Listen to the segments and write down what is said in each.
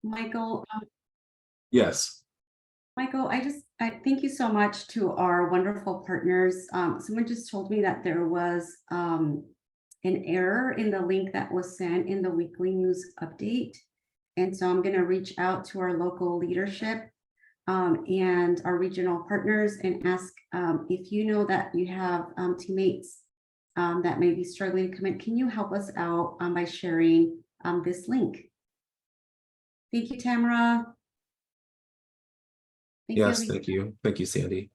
Michael, Yes. Michael, I thank you so much to our wonderful partners. Someone just told me that there was an error in the link that was sent in the weekly news update. And so I'm going to reach out to our local leadership and our regional partners and ask if you know that you have teammates that may be struggling to commit. Can you help us out by sharing this link? Thank you, Tamara. Yes, thank you. Thank you, Sandy.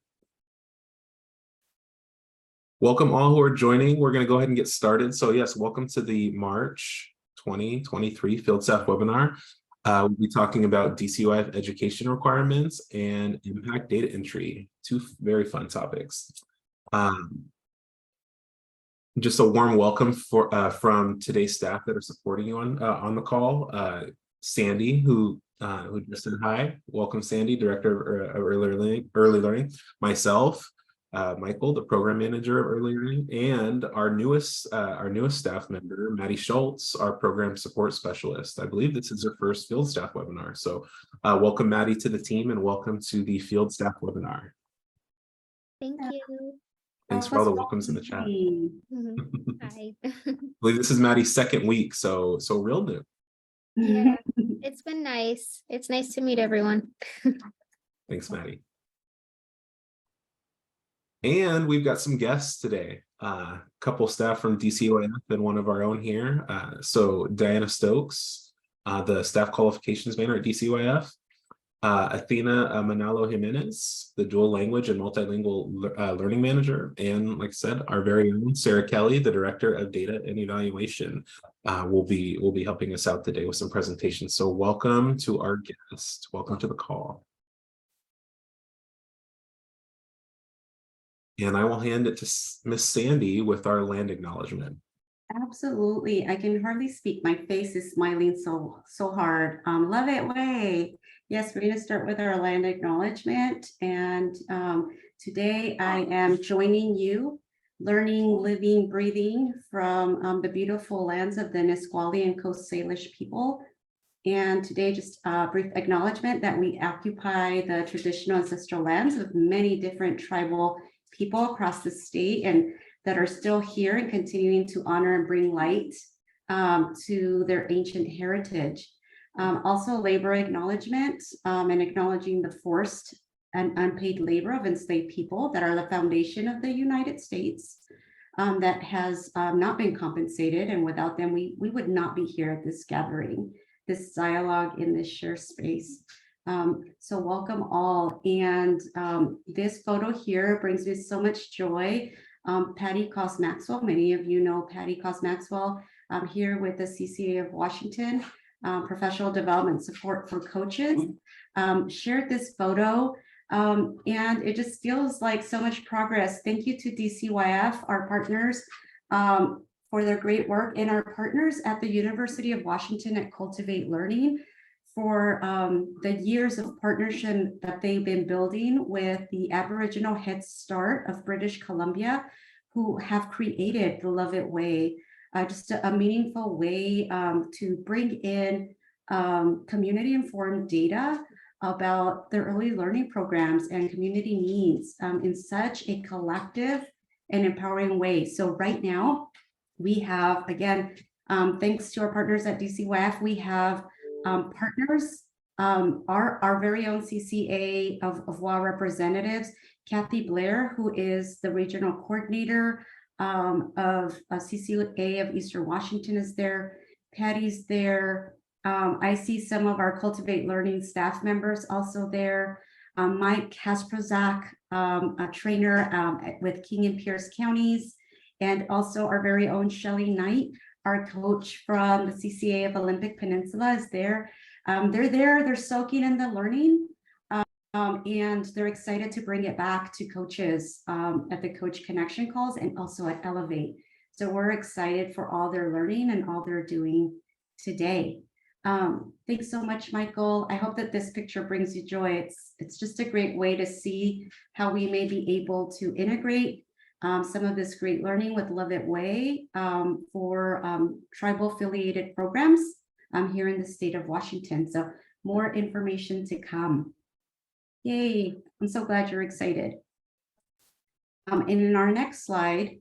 Welcome all who are joining. We're going to go ahead and get started. So yes, welcome to the March 2023 Field Staff webinar. We'll be talking about DCYF education requirements and impact data entry, two very fun topics. Just a warm welcome from today's staff that are supporting you on the call. Sandy, who just said hi. Welcome, Sandy, Director of Early Learning. Myself, Michael, the Program Manager of Early Learning, and our newest staff member, Maddie Schultz, our Program Support Specialist. I believe this is her first Field Staff webinar. So welcome, Maddie, to the team, and welcome to the Field Staff webinar. Thank you. Thanks for all the welcomes in the chat. Hi. I believe this is Maddie's second week, so real new. Yeah, it's been nice. It's nice to meet everyone. Thanks, Maddie. And we've got some guests today. A couple staff from DCYF and one of our own here. So Diana Stokes, the Staff Qualifications Manager at DCYF. Athena Manalo Jimenez, the Dual Language and Multilingual Learning Manager. And like I said, our very own Sarah Kelly, the Director of Data and Evaluation, will be helping us out today with some presentations. So welcome to our guests. Welcome to the call. And I will hand it to Miss Sandy with our land acknowledgement. Absolutely. I can hardly speak. My face is smiling so hard. Love it way. Yes, we're going to start with our land acknowledgement. And today I am joining you, learning, living, breathing from the beautiful lands of the Nisqually and Coast Salish people. And today, just a brief acknowledgement that we occupy the traditional ancestral lands of many different tribal people across the state and that are still here and continuing to honor and bring light to their ancient heritage. Also labor acknowledgement and acknowledging the forced and unpaid labor of enslaved people that are the foundation of the United States that has not been compensated, and without them we would not be here at this gathering, this dialogue in this shared space. So welcome all, and this photo here brings me so much joy. Patty Coss Maxwell, many of you know Patty Coss Maxwell. I'm here with the CCA of Washington, Professional Development Support for Coaches, shared this photo, and it just feels like so much progress. Thank you to DCYF, our partners, for their great work, and our partners at the University of Washington at Cultivate Learning for the years of partnership that they've been building with the Aboriginal Head Start of British Columbia, who have created the Love It Way, just a meaningful way to bring in community-informed data about their early learning programs and community needs in such a collective and empowering way. So right now, we have, again, thanks to our partners at DCYF, we have partners, our very own CCA of WA representatives, Kathy Blair, who is the regional coordinator of CCA of Eastern Washington, is there. Patty's there. I see some of our Cultivate Learning staff members also there. Mike Kasperzak, a trainer with King and Pierce counties, and also our very own Shelley Knight, our coach from the CCA of Olympic Peninsula, is there. They're soaking in the learning, and they're excited to bring it back to coaches at the Coach Connection calls and also at Elevate. So we're excited for all their learning and all they're doing today. Thanks so much, Michael. I hope that this picture brings you joy. It's just a great way to see how we may be able to integrate some of this great learning with Love It Way for tribal affiliated programs here in the state of Washington. So more information to come. Yay, I'm so glad you're excited. And in our next slide,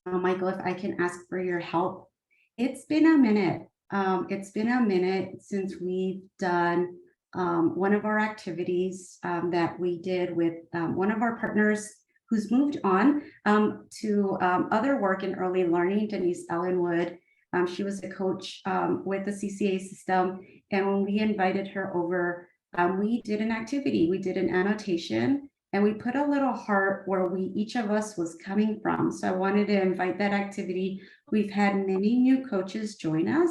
Michael, if I can ask for your help. It's been a minute. It's been a minute since we've done one of our activities that we did with one of our partners who's moved on to other work in early learning, Denise Ellenwood. She was a coach with the CCA system. And when we invited her over, we did an activity. We did an annotation and we put a little heart where each of us was coming from. So I wanted to invite that activity. We've had many new coaches join us.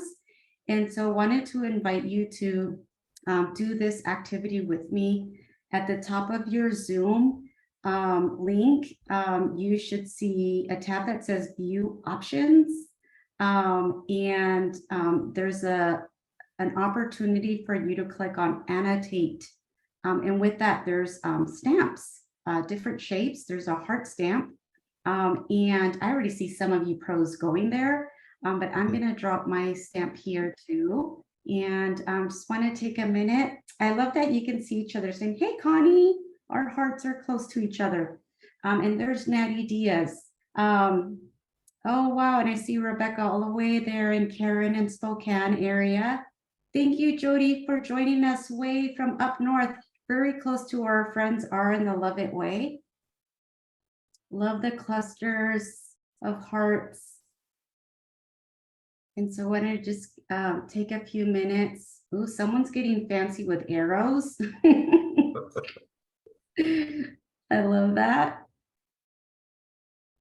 And so I wanted to invite you to do this activity with me. At the top of your Zoom link, you should see a tab that says View Options. There's an opportunity for you to click on Annotate. And with that, there's stamps, different shapes. There's a heart stamp. And I already see some of you pros going there, but I'm going to drop my stamp here too. And just want to take a minute. I love that you can see each other saying, hey, Connie, our hearts are close to each other. And there's Natty Diaz. Oh, wow. And I see Rebecca all the way there in Karen and Spokane area. Thank you, Jody, for joining us way from up north, very close to where our friends are in the Love It Way. Love the clusters of hearts. And so I want to just take a few minutes. Ooh, someone's getting fancy with arrows. I love that.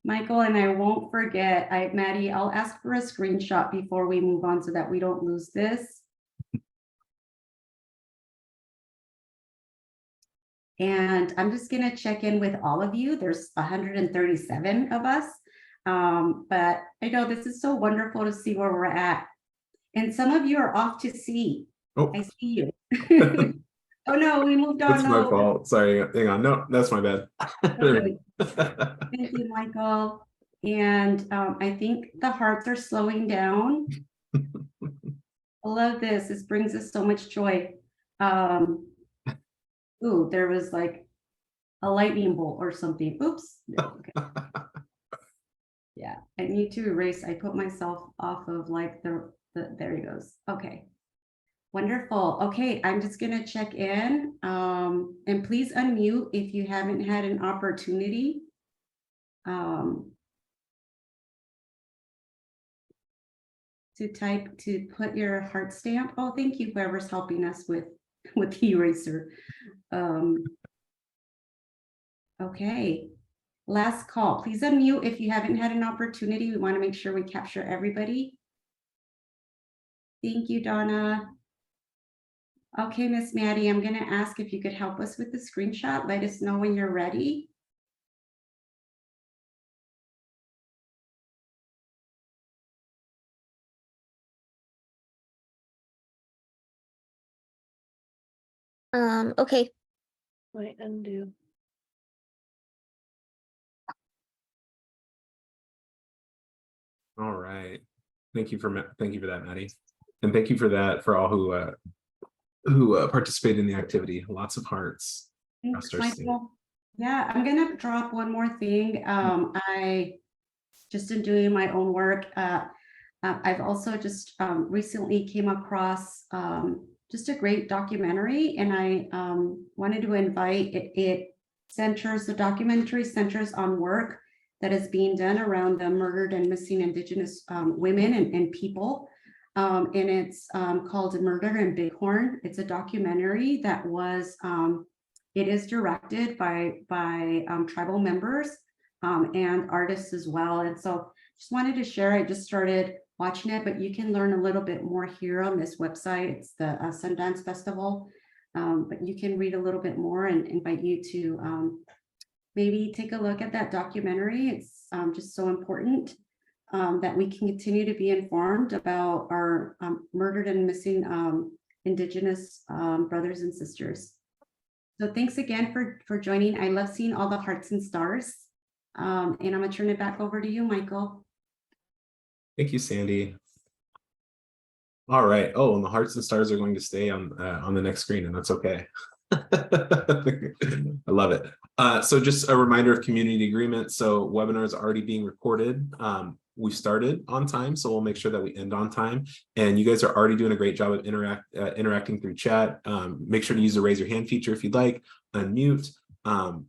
Michael, and I won't forget, Maddie, I'll ask for a screenshot before we move on so that we don't lose this. And I'm just going to check in with all of you. There's 137 of us. But I know this is so wonderful to see where we're at. And some of you are off to sea. Oh. I see you. Oh no, we moved on. That's my fault. Sorry. Hang on. No, that's my bad. Okay. Thank you, Michael. And I think the hearts are slowing down. I love this. This brings us so much joy. Ooh, there was like a lightning bolt or something. Oops. Okay. Yeah, I need to erase. I put myself off of like the there he goes. Okay. Wonderful. Okay, I'm just going to check in. And please unmute if you haven't had an opportunity. To put your heart stamp. Oh, thank you, whoever's helping us with the eraser. Okay. Last call. Please unmute if you haven't had an opportunity. We want to make sure we capture everybody. Thank you, Donna. Okay, Miss Maddie, I'm going to ask if you could help us with the screenshot. Let us know when you're ready. Okay. Wait, undo. All right. Thank you for that, Maddie. And thank you for that for all who participated in the activity. Lots of hearts. Thanks, Michael. Yeah, I'm going to drop one more thing. I just in doing my own work. I've also just recently came across just a great documentary, and I wanted to invite the documentary centers on work that is being done around the murdered and missing Indigenous women and people. And it's called Murder in Bighorn. It's a documentary that was, it is directed by tribal members and artists as well. And so just wanted to share, I just started watching it, but you can learn a little bit more here on this website. It's the Sundance Festival, but you can read a little bit more and invite you to maybe take a look at that documentary. It's just so important that we can continue to be informed about our murdered and missing Indigenous brothers and sisters. So thanks again for joining. I love seeing all the hearts and stars. And I'm gonna turn it back over to you, Michael. Thank you, Sandy. All right. Oh, and the hearts and stars are going to stay on the next screen, and that's okay. I love it. So just a reminder of community agreement. So webinars are already being recorded. We started on time, so we'll make sure that we end on time. And you guys are already doing a great job of interacting through chat. Make sure to use the raise your hand feature if you'd like. Unmute.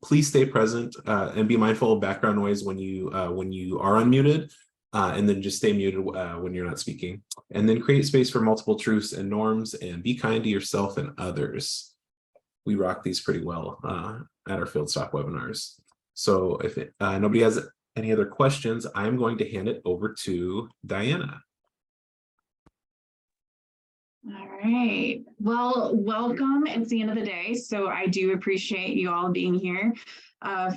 Please stay present and be mindful of background noise when you are unmuted. And then just stay muted when you're not speaking. And then create space for multiple truths and norms, and be kind to yourself and others. We rock these pretty well at our field stop webinars. So if nobody has any other questions, I'm going to hand it over to Diana. All right. Well, welcome. It's the end of the day, so I do appreciate you all being here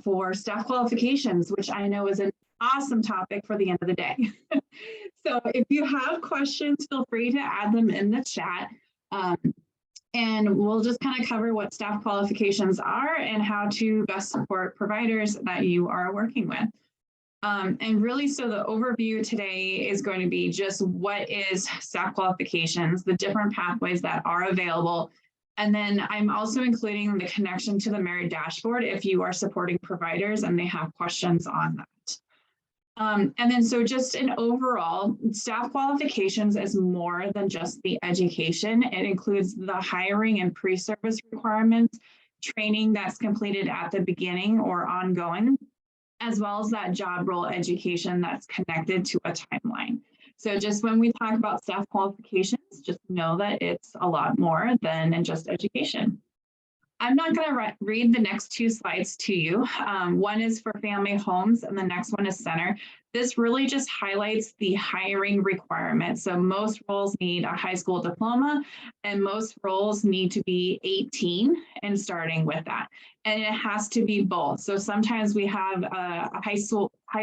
for staff qualifications, which I know is an awesome topic for the end of the day. So if you have questions, feel free to add them in the chat. And we'll just kind of cover what staff qualifications are and how to best support providers that you are working with. And really, so the overview today is going to be just what is staff qualifications, the different pathways that are available. And then I'm also including the connection to the Merit dashboard if you are supporting providers and they have questions on that. And then so just an overall, staff qualifications is more than just the education. It includes the hiring and pre-service requirements, training that's completed at the beginning or ongoing, as well as that job role education that's connected to a timeline. So just when we talk about staff qualifications, just know that it's a lot more than just education. I'm not going to read the next two slides to you. One is for family homes and the next one is center. This really just highlights the hiring requirements. So most roles need a high school diploma and most roles need to be 18 and starting with that. And it has to be both. So sometimes we have a high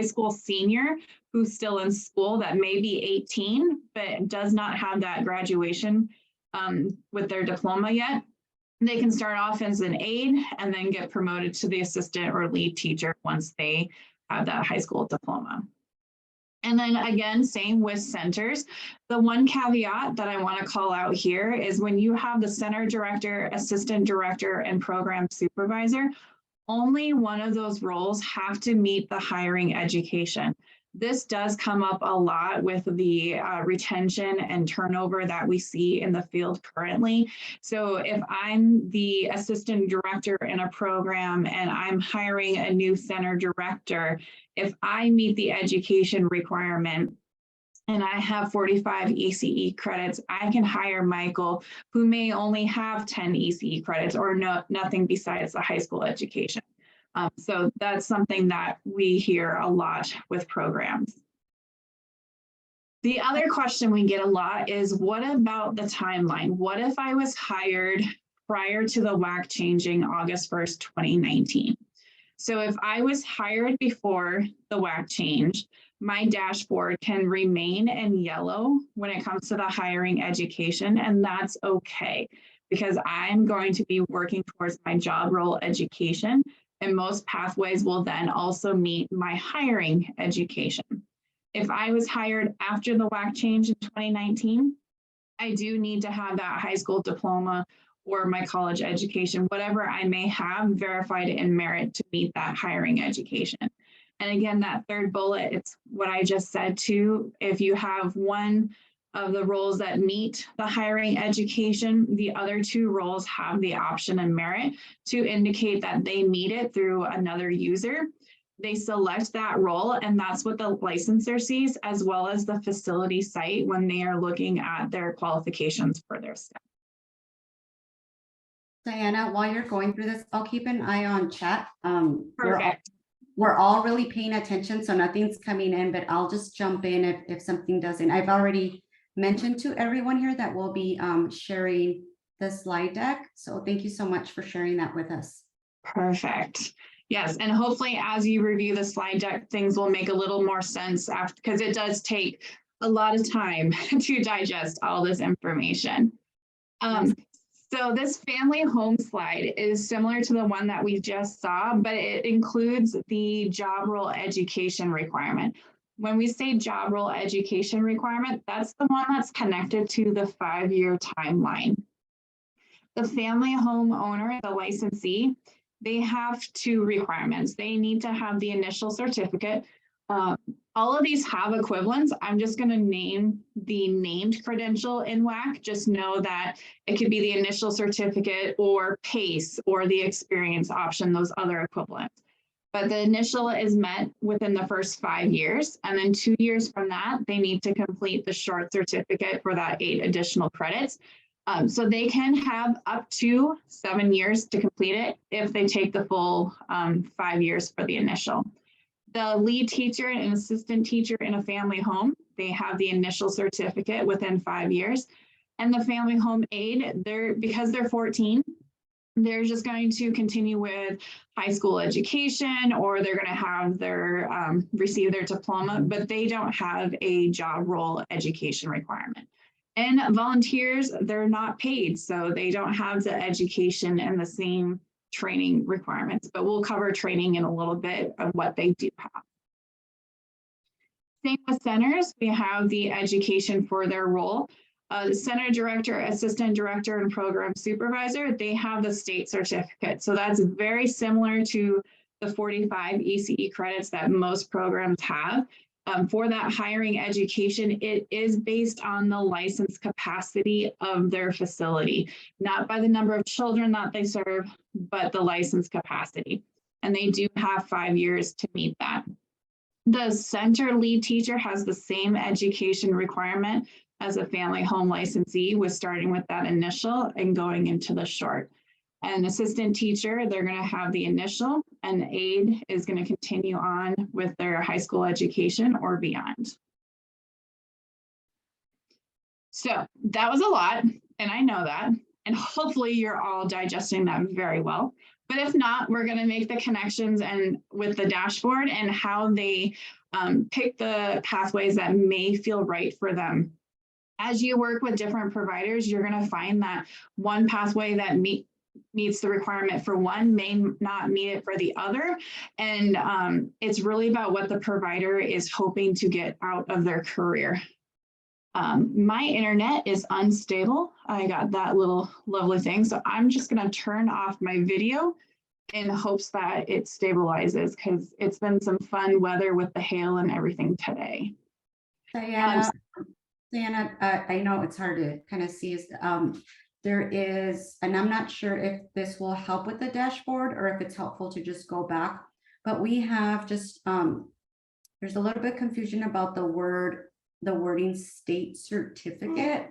school senior who's still in school that may be 18, but does not have that graduation with their diploma yet. They can start off as an aide and then get promoted to the assistant or lead teacher once they have that high school diploma. And then again, same with centers. The one caveat that I want to call out here is when you have the center director, assistant director, and program supervisor, only one of those roles have to meet the hiring education. This does come up a lot with the retention and turnover that we see in the field currently. So if I'm the assistant director in a program and I'm hiring a new center director, if I meet the education requirement and I have 45 ECE credits, I can hire Michael, who may only have 10 ECE credits or nothing besides the high school education. So that's something that we hear a lot with programs. The other question we get a lot is, what about the timeline? What if I was hired prior to the WAC changing August 1st, 2019? So if I was hired before the WAC change, my dashboard can remain in yellow when it comes to the hiring education, and that's okay because I'm going to be working towards my job role education. And most pathways will then also meet my hiring education. If I was hired after the WAC change in 2019, I do need to have that high school diploma or my college education, whatever I may have verified in Merit to meet that hiring education. And again, that third bullet, it's what I just said too. If you have one of the roles that meet the hiring education, the other two roles have the option in Merit to indicate that they meet it through another user. They select that role, and that's what the licensor sees, as well as the facility site when they are looking at their qualifications for their staff. Diana, while you're going through this, I'll keep an eye on chat. Perfect. We're all really paying attention, so nothing's coming in, but I'll just jump in if something doesn't. I've already mentioned to everyone here that we'll be sharing the slide deck. So thank you so much for sharing that with us. Perfect. Yes, and hopefully as you review the slide deck, things will make a little more sense after, because it does take a lot of time to digest all this information. So this family home slide is similar to the one that we just saw, but it includes the job role education requirement. when we say job role education requirement, that's the one that's connected to the 5-year timeline. The family home owner, the licensee, they have 2 requirements. They need to have the initial certificate. All of these have equivalents. I'm just going to name the named credential in WAC. Just know that it could be the initial certificate or PACE or the experience option, those other equivalents. But the initial is met within the first 5 years. And then 2 years from that, they need to complete the short certificate for that 8 additional credits. So they can have up to 7 years to complete it if they take the full 5 years for the initial. The lead teacher and assistant teacher in a family home, they have the initial certificate within 5 years. And the family home aide, because they're 14, they're just going to continue with high school education, or they're going to have their receive their diploma, but they don't have a job role education requirement. And volunteers, they're not paid, so they don't have the education and the same training requirements, but we'll cover training in a little bit of what they do have. Same with centers, we have the education for their role. The center director, assistant director, and program supervisor, they have the state certificate. So that's very similar to the 45 ECE credits that most programs have. For that hiring education, it is based on the license capacity of their facility, not by the number of children that they serve, but the license capacity. And they do have 5 years to meet that. The center lead teacher has the same education requirement as a family home licensee, with starting with that initial and going into the short. An assistant teacher, they're going to have the initial, and aide is going to continue on with their high school education or beyond. So that was a lot, and I know that, and hopefully you're all digesting that very well. But if not, we're going to make the connections and with the dashboard and how they pick the pathways that may feel right for them. As you work with different providers, you're going to find that one pathway that meets the requirement for one may not meet it for the other. And it's really about what the provider is hoping to get out of their career. My internet is unstable. I got that little lovely thing. So I'm just going to turn off my video in hopes that it stabilizes, because it's been some fun weather with the hail and everything today. Diana, I know it's hard to kind of see, there is, and I'm not sure if this will help with the dashboard or if it's helpful to just go back, but we have just, there's a little bit of confusion about the wording state certificate,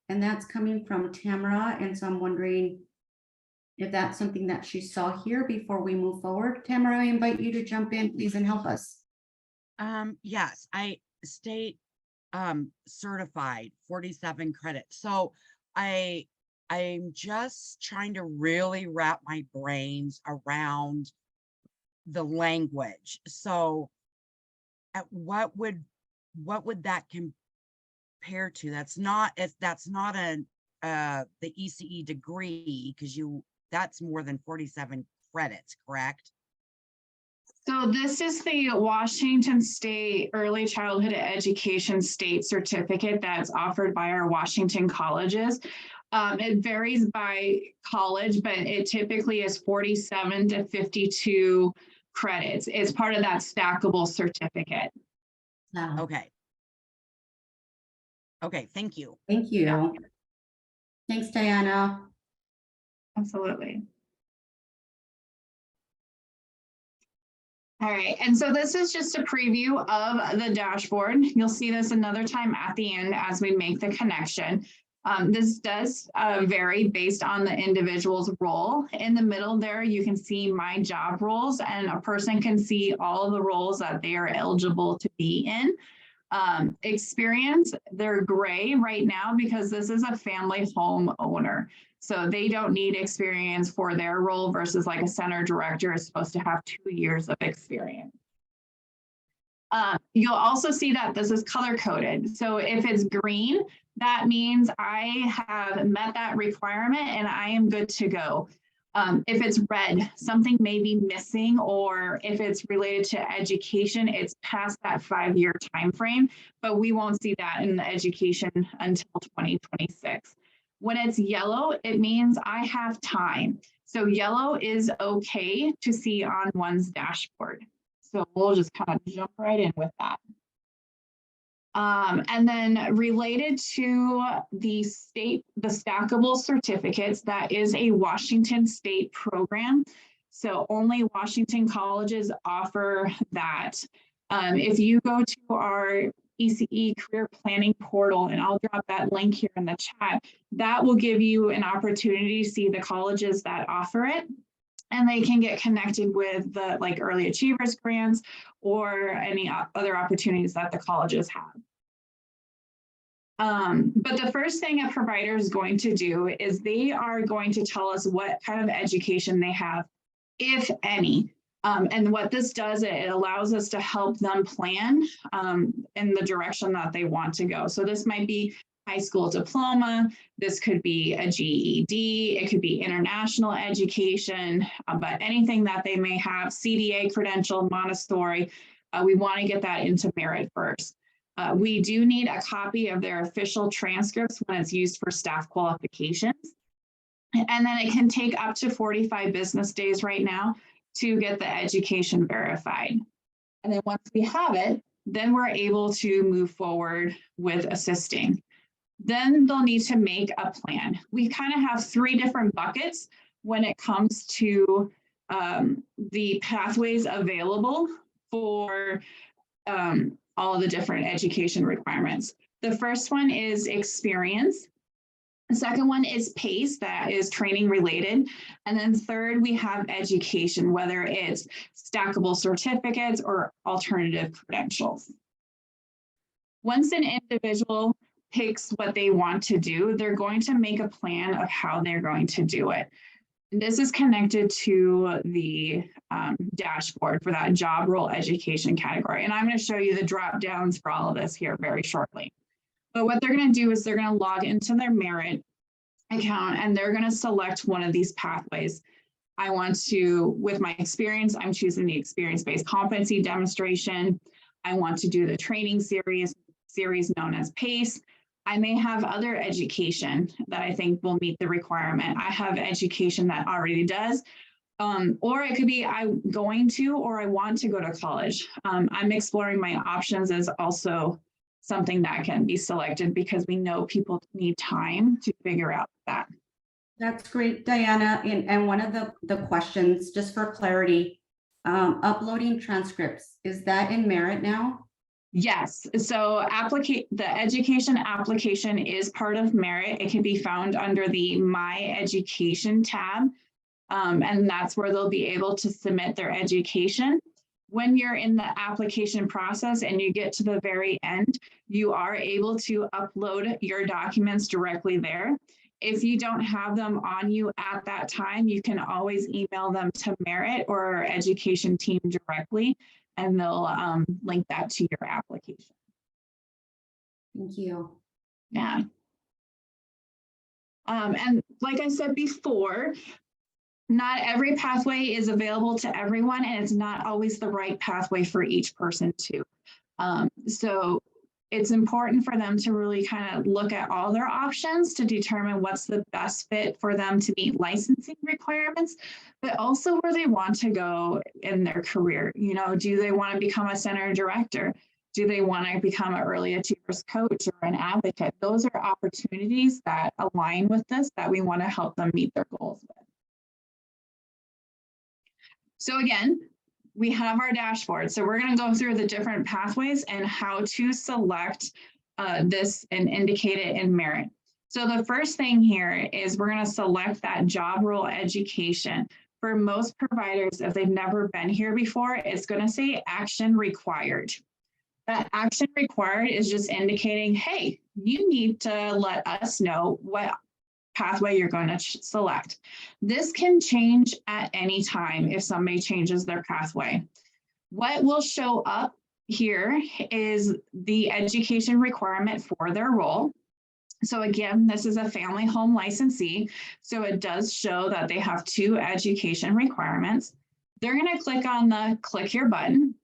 and that's coming from Tamara. And so I'm wondering if that's something that she saw here before we move forward. Tamara, I invite you to jump in, please, and help us. Yes, I state certified 47 credits. So I'm just trying to really wrap my brains around the language. So what would that compare to? That's not the ECE degree, because that's more than 47 credits, correct? So this is the Washington State Early Childhood Education State Certificate that's offered by our Washington colleges. It varies by college, but it typically is 47 to 52 credits. It's part of that stackable certificate. Okay. Okay, thank you. Thank you. Yeah. Thanks, Diana. Absolutely. All right, and so this is just a preview of the dashboard. You'll see this another time at the end as we make the connection. This does vary based on the individual's role. In the middle there, you can see my job roles, and a person can see all of the roles that they are eligible to be in. Experience, they're gray right now because this is a family home owner. So they don't need experience for their role versus like a center director is supposed to have 2 years of experience. You'll also see that this is color coded. So if it's green, that means I have met that requirement and I am good to go. If it's red, something may be missing, or if it's related to education, it's past that 5-year time frame, but we won't see that in the education until 2026. When it's yellow, it means I have time. So yellow is okay to see on one's dashboard. So we'll just kind of jump right in with that. And then related to the stackable certificates, that is a Washington State program. So only Washington colleges offer that. If you go to our ECE career planning portal, and I'll drop that link here in the chat, that will give you an opportunity to see the colleges that offer it. And they can get connected with the like early achievers grants or any other opportunities that the colleges have. But the first thing a provider is going to do is they are going to tell us what kind of education they have, if any. And what this does, it allows us to help them plan in the direction that they want to go. So this might be high school diploma, this could be a GED, it could be international education, but anything that they may have, CDA credential, Montessori, we want to get that into Merit first. We do need a copy of their official transcripts when it's used for staff qualifications. And then it can take up to 45 business days right now to get the education verified. And then once we have it, then we're able to move forward with assisting. Then they'll need to make a plan. We kind of have 3 different buckets when it comes to the pathways available for all of the different education requirements. The first one is experience. The second one is PACE, that is training related. And then third, we have education, whether it's stackable certificates or alternative credentials. Once an individual picks what they want to do, they're going to make a plan of how they're going to do it. And this is connected to the dashboard for that job role education category. And I'm going to show you the drop downs for all of this here very shortly. But what they're going to do is they're going to log into their Merit account and they're going to select one of these pathways. I want to, with my experience, I'm choosing the experience-based competency demonstration. I want to do the training series known as PACE. I may have other education that I think will meet the requirement. I have education that already does, or it could be I'm going to, or I want to go to college. I'm exploring my options as also something that can be selected because we know people need time to figure out that. That's great, Diana. And one of the questions, just for clarity, uploading transcripts, is that in Merit now? Yes, so the education application is part of Merit. It can be found under the My Education tab, and that's where they'll be able to submit their education. When you're in the application process and you get to the very end, you are able to upload your documents directly there. If you don't have them on you at that time, you can always email them to Merit or our education team directly, and they'll link that to your application. Thank you. Yeah. And like I said before, not every pathway is available to everyone, and it's not always the right pathway for each person too. So it's important for them to really kind of look at all their options to determine what's the best fit for them to meet licensing requirements, but also where they want to go in their career. You know, do they want to become a center director? Do they want to become an early achievers coach or an advocate? Those are opportunities that align with this that we want to help them meet their goals with. So again, we have our dashboard. So we're going to go through the different pathways and how to select this and indicate it in Merit. So the first thing here is we're going to select that job role education. For most providers, if they've never been here before, it's going to say action required. That action required is just indicating, hey, you need to let us know what pathway you're going to select. This can change at any time if somebody changes their pathway. What will show up here is the education requirement for their role. So again, this is a family home licensee. So it does show that they have 2 education requirements. They're going to click on the click here button,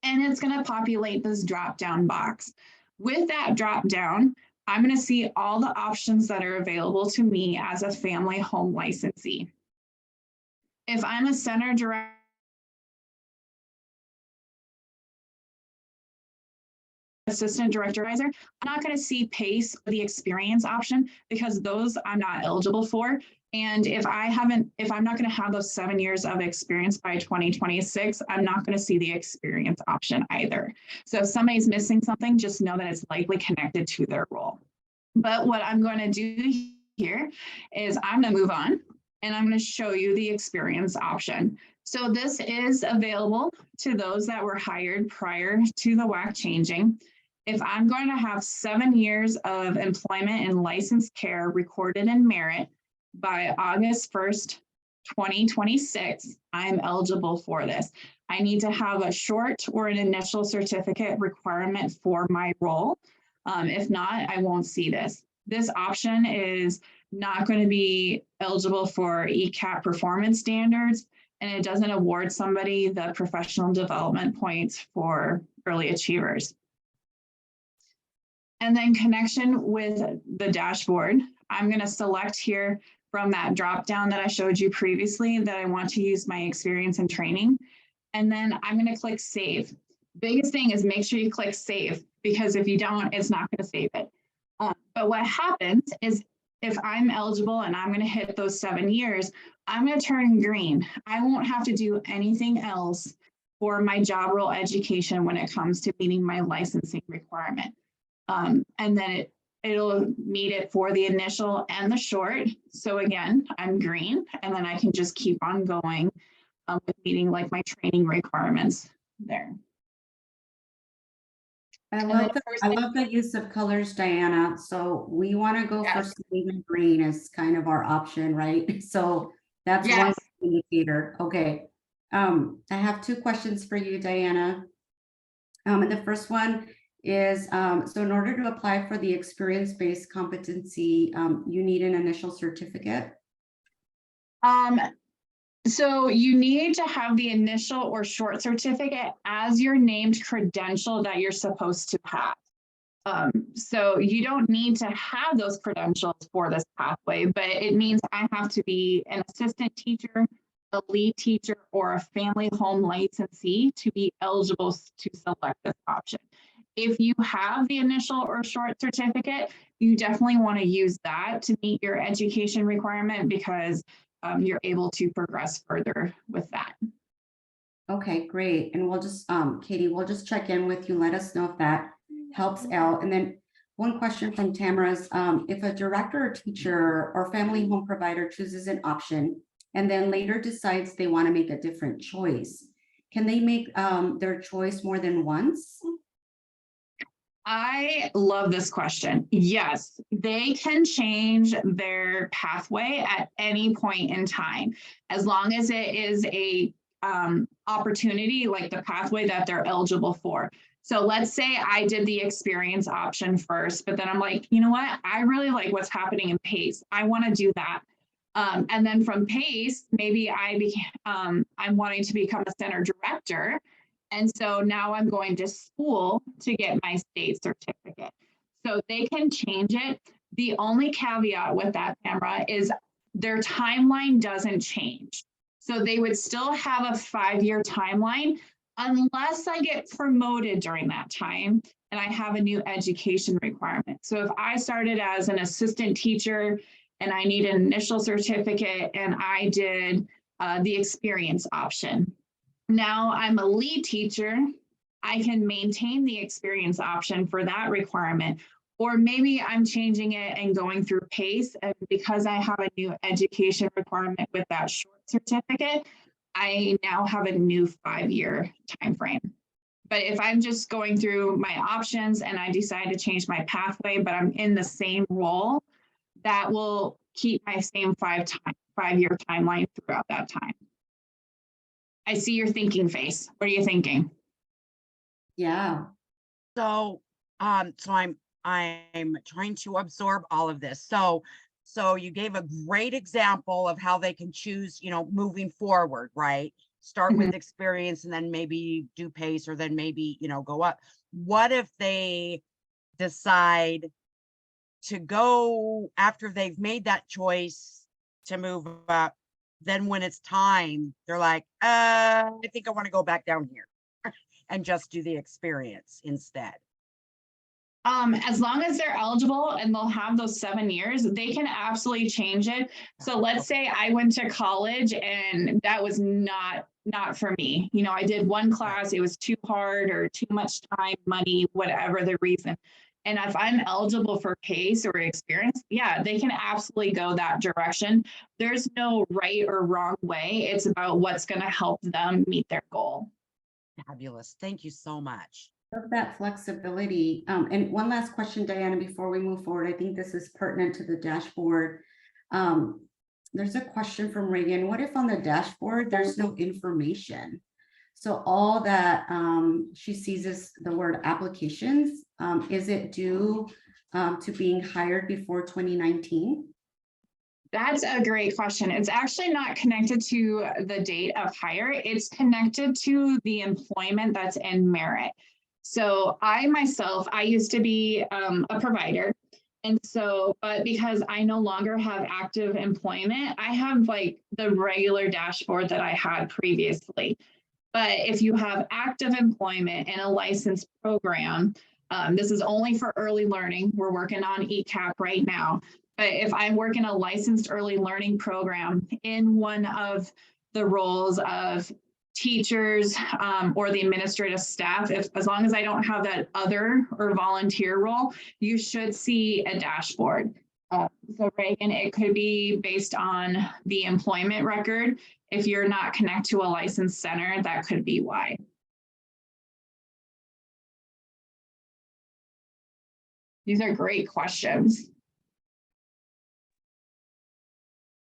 and it's going to populate this drop-down box. With that drop-down, I'm going to see all the options that are available to me as a family home licensee. If I'm a center director, assistant director advisor, I'm not going to see PACE or the experience option because those I'm not eligible for. And if I'm not going to have those 7 years of experience by 2026, I'm not going to see the experience option either. So if somebody's missing something, just know that it's likely connected to their role. But what I'm going to do here is I'm going to move on and I'm going to show you the experience option. So this is available to those that were hired prior to the WAC changing. If I'm going to have 7 years of employment in licensed care recorded in merit by August 1st, 2026, I'm eligible for this. I need to have a short or an initial certificate requirement for my role. If not, I won't see this. This option is not going to be eligible for ECAP performance standards, and it doesn't award somebody the professional development points for early achievers. And then connection with the dashboard, I'm going to select here from that drop down that I showed you previously that I want to use my experience and training. And then I'm going to click save. Biggest thing is make sure you click save, because if you don't, it's not going to save it. But what happens is if I'm eligible and I'm going to hit those 7 years, I'm going to turn green. I won't have to do anything else for my job role education when it comes to meeting my licensing requirement. And then it'll meet it for the initial and the short. So again, I'm green, and then I can just keep on going with meeting like my training requirements there. I then love first I love the use of colors, Diana. So we want to go for Yes. save and green as kind of our option, right? So that's one Yes. indicator. Okay. I have 2 questions for you, Diana. And the first one is, so in order to apply for the experience-based competency, you need an initial certificate. So you need to have the initial or short certificate as your named credential that you're supposed to have. So you don't need to have those credentials for this pathway, but it means I have to be an assistant teacher, a lead teacher, or a family home licensee to be eligible to select this option. If you have the initial or short certificate, you definitely want to use that to meet your education requirement, because you're able to progress further with that. Okay, great. And we'll just, Katie, we'll just check in with you. Let us know if that helps out. And then one question from Tamara is, if a director or teacher or family home provider chooses an option and then later decides they want to make a different choice, can they make their choice more than once? I love this question. Yes, they can change their pathway at any point in time, as long as it is a opportunity, like the pathway that they're eligible for. So let's say I did the experience option first, but then I'm like, you know what? I really like what's happening in PACE. I want to do that. And then from PACE, maybe I'm wanting to become a center director. And so now I'm going to school to get my state certificate. So they can change it. The only caveat with that, Tamara, is their timeline doesn't change. So they would still have a 5-year timeline unless I get promoted during that time and I have a new education requirement. So if I started as an assistant teacher and I need an initial certificate and I did the experience option, now I'm a lead teacher, I can maintain the experience option for that requirement. Or maybe I'm changing it and going through PACE, and because I have a new education requirement with that short certificate, I now have a new 5-year time frame. But if I'm just going through my options and I decide to change my pathway, but I'm in the same role, that will keep my same 5-year timeline throughout that time. I see your thinking face. What are you thinking? Yeah. So, so I'm trying to absorb all of this. So you gave a great example of how they can choose, moving forward, right? Start with experience and then maybe do PACE, or then maybe, go up. What if they decide to go after they've made that choice to move up? Then when it's time, they're like, I think I want to go back down here and just do the experience instead. As long as they're eligible and they'll have those 7 years, they can absolutely change it. So let's say I went to college and that was not for me. I did one class, it was too hard or too much time, money, whatever the reason. And if I'm eligible for PACE or experience, yeah, they can absolutely go that direction. There's no right or wrong way. It's about what's going to help them meet their goal. Fabulous. Thank you so much. Of that flexibility. And one last question, Diana, before we move forward, I think this is pertinent to the dashboard. There's a question from Reagan. What if on the dashboard, there's no information? So all that she sees is the word applications. Is it due to being hired before 2019? That's a great question. It's actually not connected to the date of hire. It's connected to the employment that's in merit. So I used to be a provider. And so, but because I no longer have active employment, I have like the regular dashboard that I had previously. But if you have active employment in a licensed program, this is only for early learning. We're working on ECAP right now. But if I work in a licensed early learning program in one of the roles of teachers or the administrative staff, as long as I don't have that other or volunteer role, you should see a dashboard. So Reagan, it could be based on the employment record. If you're not connected to a licensed center, that could be why. These are great questions.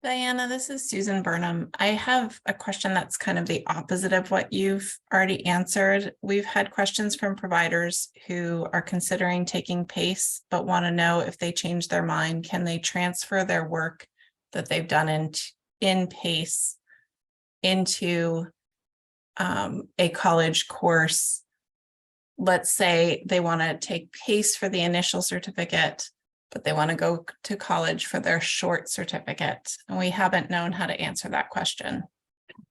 Diana, this is Susan Burnham. I have a question that's kind of the opposite of what you've already answered. We've had questions from providers who are considering taking PACE, but want to know if they change their mind, can they transfer their work that they've done in PACE into a college course? Let's say they want to take PACE for the initial certificate, but they want to go to college for their short certificate. And we haven't known how to answer that question.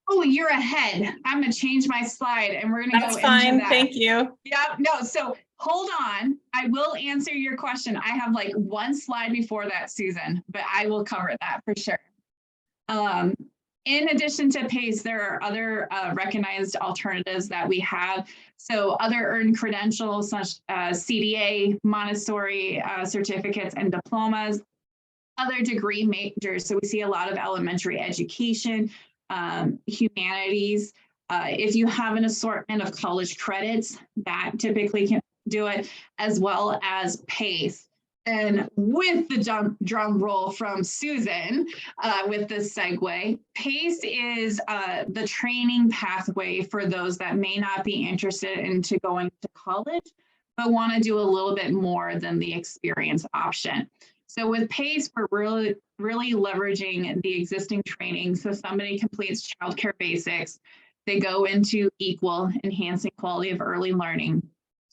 Oh, you're ahead. I'm going to change my slide and we're going to go into that. That's fine. Thank you. Yeah, no, so hold on. I will answer your question. I have like one slide before that, Susan, but I will cover that for sure. In addition to PACE, there are other recognized alternatives that we have. So other earned credentials such as CDA, Montessori certificates and diplomas, other degree majors. So we see a lot of elementary education, humanities. If you have an assortment of college credits, that typically can do it, as well as PACE. And with the drum roll from Susan, with this segue, PACE is the training pathway for those that may not be interested into going to college, but want to do a little bit more than the experience option. So with PACE, we're really leveraging the existing training. So somebody completes childcare basics, they go into Equal, enhancing quality of early learning.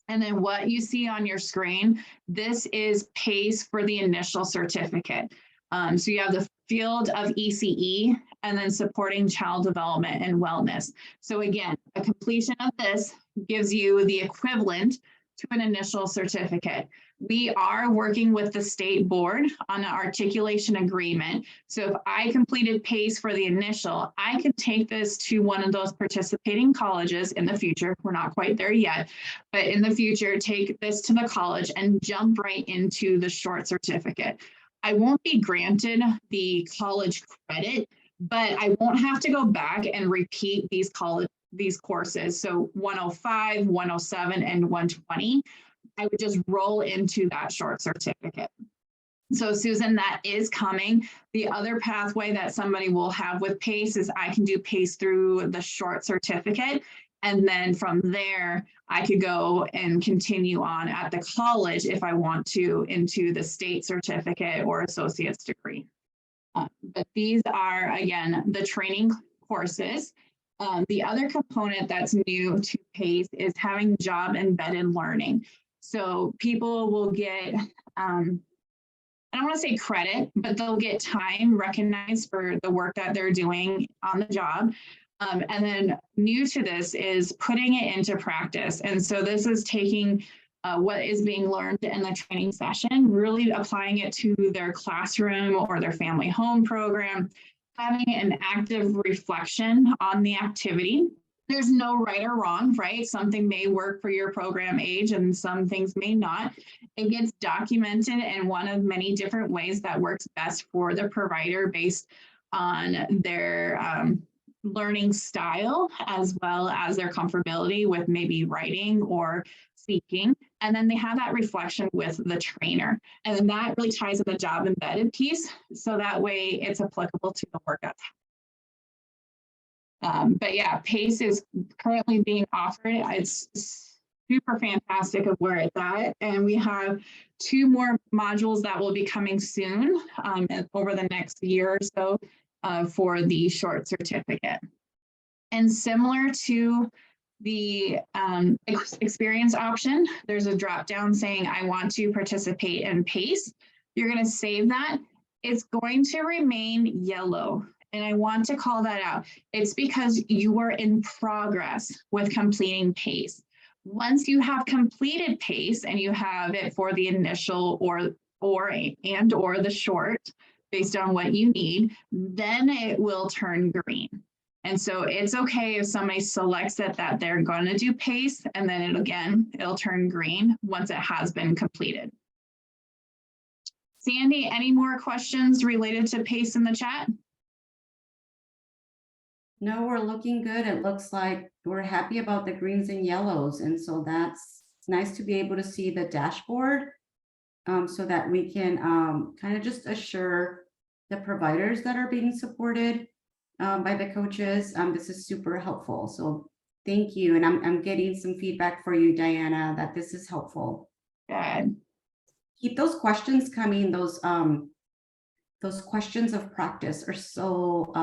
And then what you see on your screen, this is PACE for the initial certificate. So you have the field of ECE and then supporting child development and wellness. So again, a completion of this gives you the equivalent to an initial certificate. We are working with the state board on an articulation agreement. So if I completed PACE for the initial, I could take this to one of those participating colleges in the future. We're not quite there yet, but in the future, take this to the college and jump right into the short certificate. I won't be granted the college credit, but I won't have to go back and repeat these courses. So 105, 107, and 120. I would just roll into that short certificate. So Susan, that is coming. The other pathway that somebody will have with PACE is I can do PACE through the short certificate And then from there, I could go and continue on at the college if I want to into the state certificate or associate's degree. But these are, again, the training courses. The other component that's new to PACE is having job embedded learning. So people will get, I don't want to say credit, but they'll get time recognized for the work that they're doing on the job. And then new to this is putting it into practice. And so this is taking what is being learned in the training session, really applying it to their classroom or their family home program, having an active reflection on the activity. There's no right or wrong, right? Something may work for your program age and some things may not. It gets documented in one of many different ways that works best for the provider based on their learning style, as well as their comfortability with maybe writing or speaking. And then they have that reflection with the trainer. And then that really ties in the job embedded piece. So that way it's applicable to the workouts. But yeah, PACE is currently being offered. It's super fantastic of where it's at. And we have 2 more modules that will be coming soon over the next year or so for the short certificate. And similar to the experience option, there's a drop down saying, I want to participate in PACE. You're going to save that. It's going to remain yellow. And I want to call that out. It's because you are in progress with completing PACE. Once you have completed PACE and you have it for the initial or the short, based on what you need, then it will turn green. And so it's okay if somebody selects it that they're going to do PACE, and then it'll turn green once it has been completed. Sandy, any more questions related to PACE in the chat? No, we're looking good. It looks like we're happy about the greens and yellows. And so that's nice to be able to see the dashboard so that we can kind of just assure the providers that are being supported by the coaches. This is super helpful. So thank you. And I'm getting some feedback for you, Diana, that this is helpful. Good. Keep those questions coming. Those questions of practice are so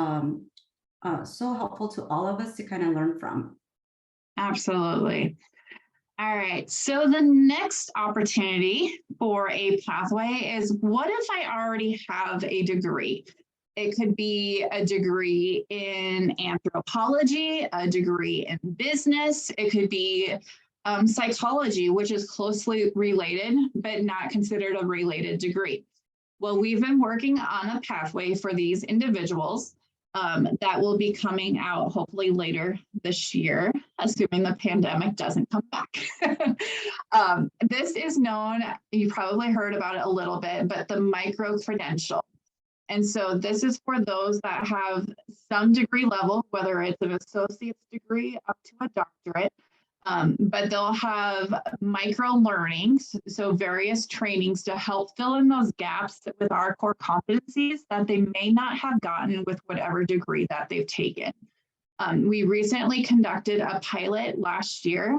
helpful to all of us to kind of learn from. Absolutely. All right, so the next opportunity for a pathway is, what if I already have a degree? It could be a degree in anthropology, a degree in business. It could be psychology, which is closely related, but not considered a related degree. Well, we've been working on a pathway for these individuals that will be coming out hopefully later this year, assuming the pandemic doesn't come back. This is known, you probably heard about it a little bit, but the micro-credential. And so this is for those that have some degree level, whether it's an associate's degree up to a doctorate, but they'll have micro learnings, so various trainings to help fill in those gaps with our core competencies that they may not have gotten with whatever degree that they've taken. We recently conducted a pilot last year,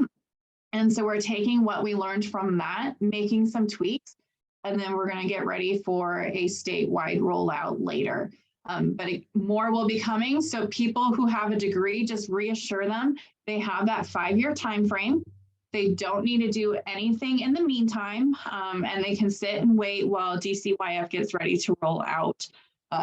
and so we're taking what we learned from that, making some tweaks, and then we're going to get ready for a statewide rollout later. But more will be coming. So people who have a degree, just reassure them they have that 5-year time frame. They don't need to do anything in the meantime, and they can sit and wait while DCYF gets ready to roll out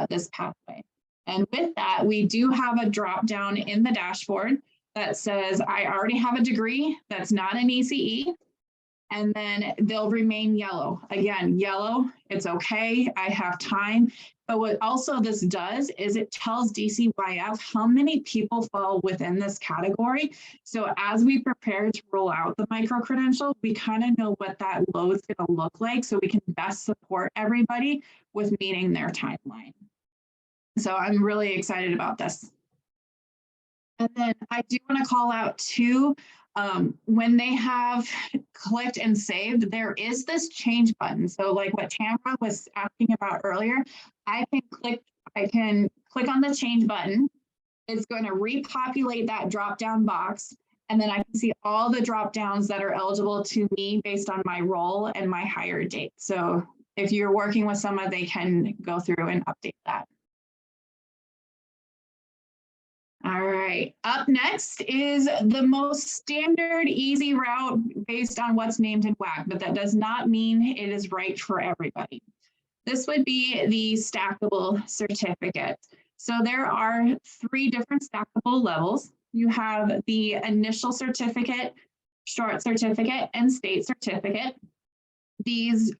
this pathway. And with that, we do have a drop down in the dashboard that says, I already have a degree that's not an ECE. And then they'll remain yellow. Again, yellow, it's okay, I have time. But what also this does is it tells DCYF how many people fall within this category. So as we prepare to roll out the micro-credential, we kind of know what that load is going to look like so we can best support everybody with meeting their timeline. So I'm really excited about this. And then I do want to call out too, when they have clicked and saved, there is this change button. So like what Tamara was asking about earlier, I can click on the change button. It's going to repopulate that drop down box. And then I can see all the drop downs that are eligible to me based on my role and my hire date. So if you're working with someone, they can go through and update that. All right, up next is the most standard, easy route based on what's named in WAC, but that does not mean it is right for everybody. This would be the stackable certificate. So there are 3 different stackable levels. You have the initial certificate, short certificate, and state certificate. These,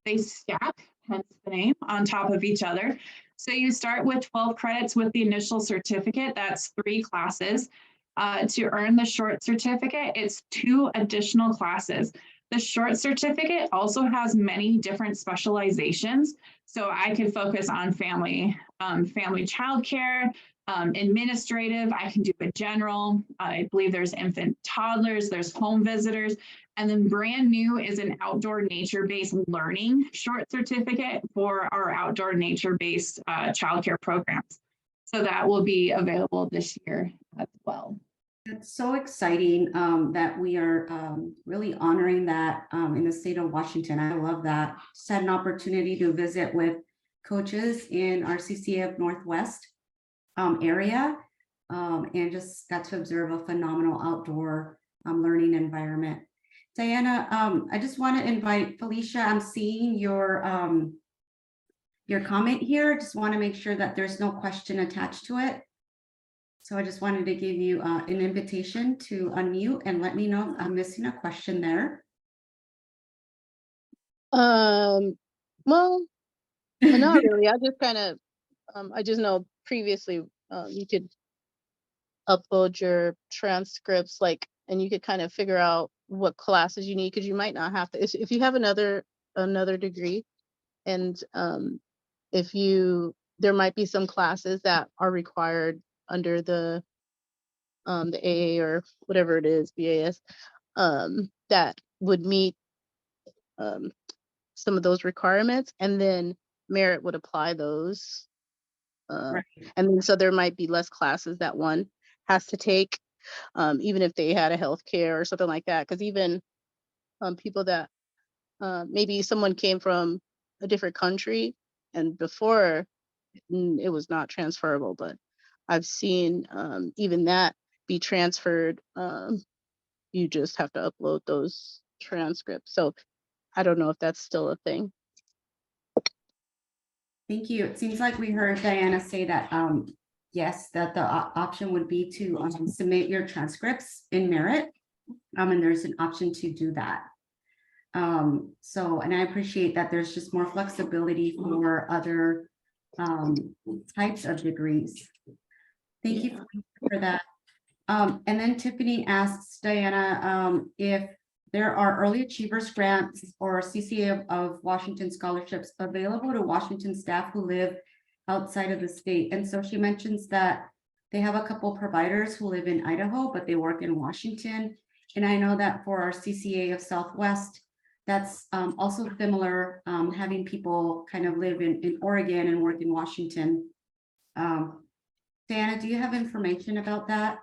they stack, hence the name, on top of each other. So you start with 12 credits with the initial certificate. That's 3 classes. To earn the short certificate, it's 2 additional classes. The short certificate also has many different specializations. So I could focus on family childcare, administrative, I can do a general. I believe there's infant toddlers, there's home visitors. And then brand new is an outdoor nature-based learning short certificate for our outdoor nature-based childcare programs. So that will be available this year as well. It's so exciting that we are really honoring that in the state of Washington. I love that. Just had an opportunity to visit with coaches in our CCAF Northwest area and just got to observe a phenomenal outdoor learning environment. Diana, I just want to invite Felicia. I'm seeing your comment here. Just want to make sure that there's no question attached to it. So I just wanted to give you an invitation to unmute and let me know if I'm missing a question there. Well, not really. I just kind of, I just know previously you could upload your transcripts, like, and you could kind of figure out what classes you need, because you might not have to, if you have another degree, and there might be some classes that are required under the AA or whatever it is, BAS, that would meet some of those requirements, and then Merit would apply those. Right. And then so there might be less classes that one has to take, even if they had a healthcare or something like that. Because even people that maybe someone came from a different country and before it was not transferable, but I've seen even that be transferred. You just have to upload those transcripts. So I don't know if that's still a thing. Thank you. It seems like we heard Diana say that, yes, that the option would be to submit your transcripts in Merit. And there's an option to do that. And I appreciate that there's just more flexibility for other types of degrees. Thank you for that. And then Tiffany asks Diana if there are early achievers grants or CCA of Washington scholarships available to Washington staff who live outside of the state. And so she mentions that they have a couple providers who live in Idaho, but they work in Washington. And I know that for our CCA of Southwest, that's also similar, having people kind of live in Oregon and work in Washington. Diana, do you have information about that?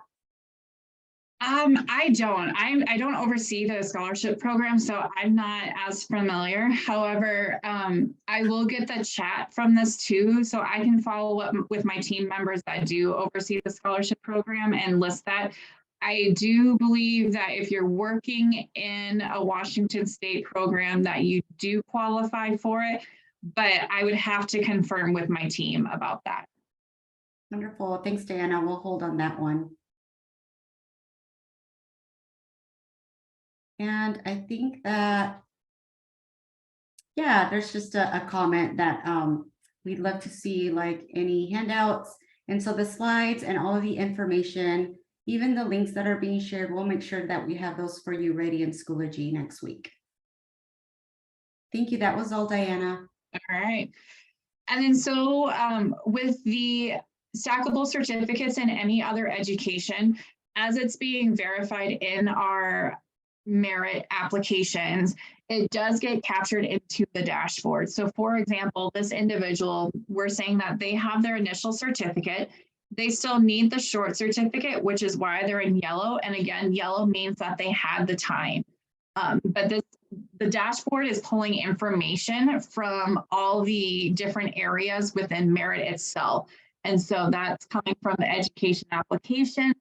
I don't oversee the scholarship program, so I'm not as familiar. However, I will get the chat from this too, so I can follow up with my team members that do oversee the scholarship program and list that. I do believe that if you're working in a Washington State program that you do qualify for it, but I would have to confirm with my team about that. Wonderful. Thanks, Diana. We'll hold on that one. And I think that, yeah, there's just a comment that we'd love to see like any handouts. And so the slides and all of the information, even the links that are being shared, we'll make sure that we have those for you ready in Schoology next week. Thank you. That was all, Diana. All right. And then so with the stackable certificates and any other education, as it's being verified in our Merit applications, it does get captured into the dashboard. So for example, this individual, we're saying that they have their initial certificate. They still need the short certificate, which is why they're in yellow. And again, yellow means that they had the time. But the dashboard is pulling information from all the different areas within Merit itself. And so that's coming from the education application.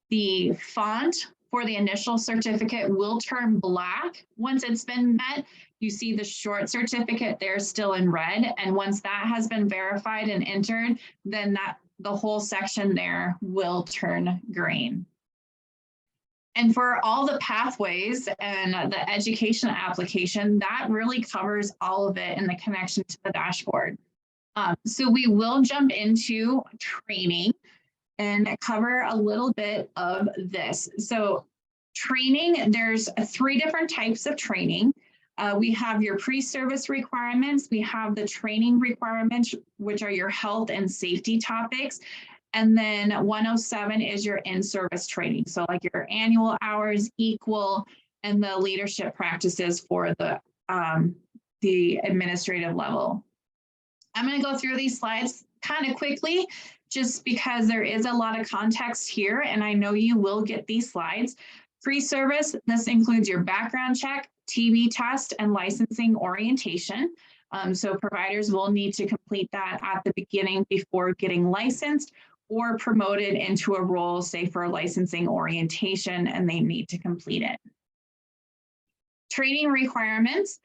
The font for the initial certificate will turn black once it's been met. You see the short certificate there still in red. And once that has been verified and entered, then the whole section there will turn green. And for all the pathways and the education application, that really covers all of it in the connection to the dashboard. So we will jump into training and cover a little bit of this. So training, there's 3 different types of training. We have your pre-service requirements. We have the training requirements, which are your health and safety topics. And then 107 is your in-service training. So like your annual hours, equal, and the leadership practices for the administrative level. I'm going to go through these slides kind of quickly, just because there is a lot of context here, and I know you will get these slides. Pre-service, this includes your background check, TB test, and licensing orientation. So providers will need to complete that at the beginning before getting licensed or promoted into a role, say for licensing orientation, and they need to complete it. Training requirements.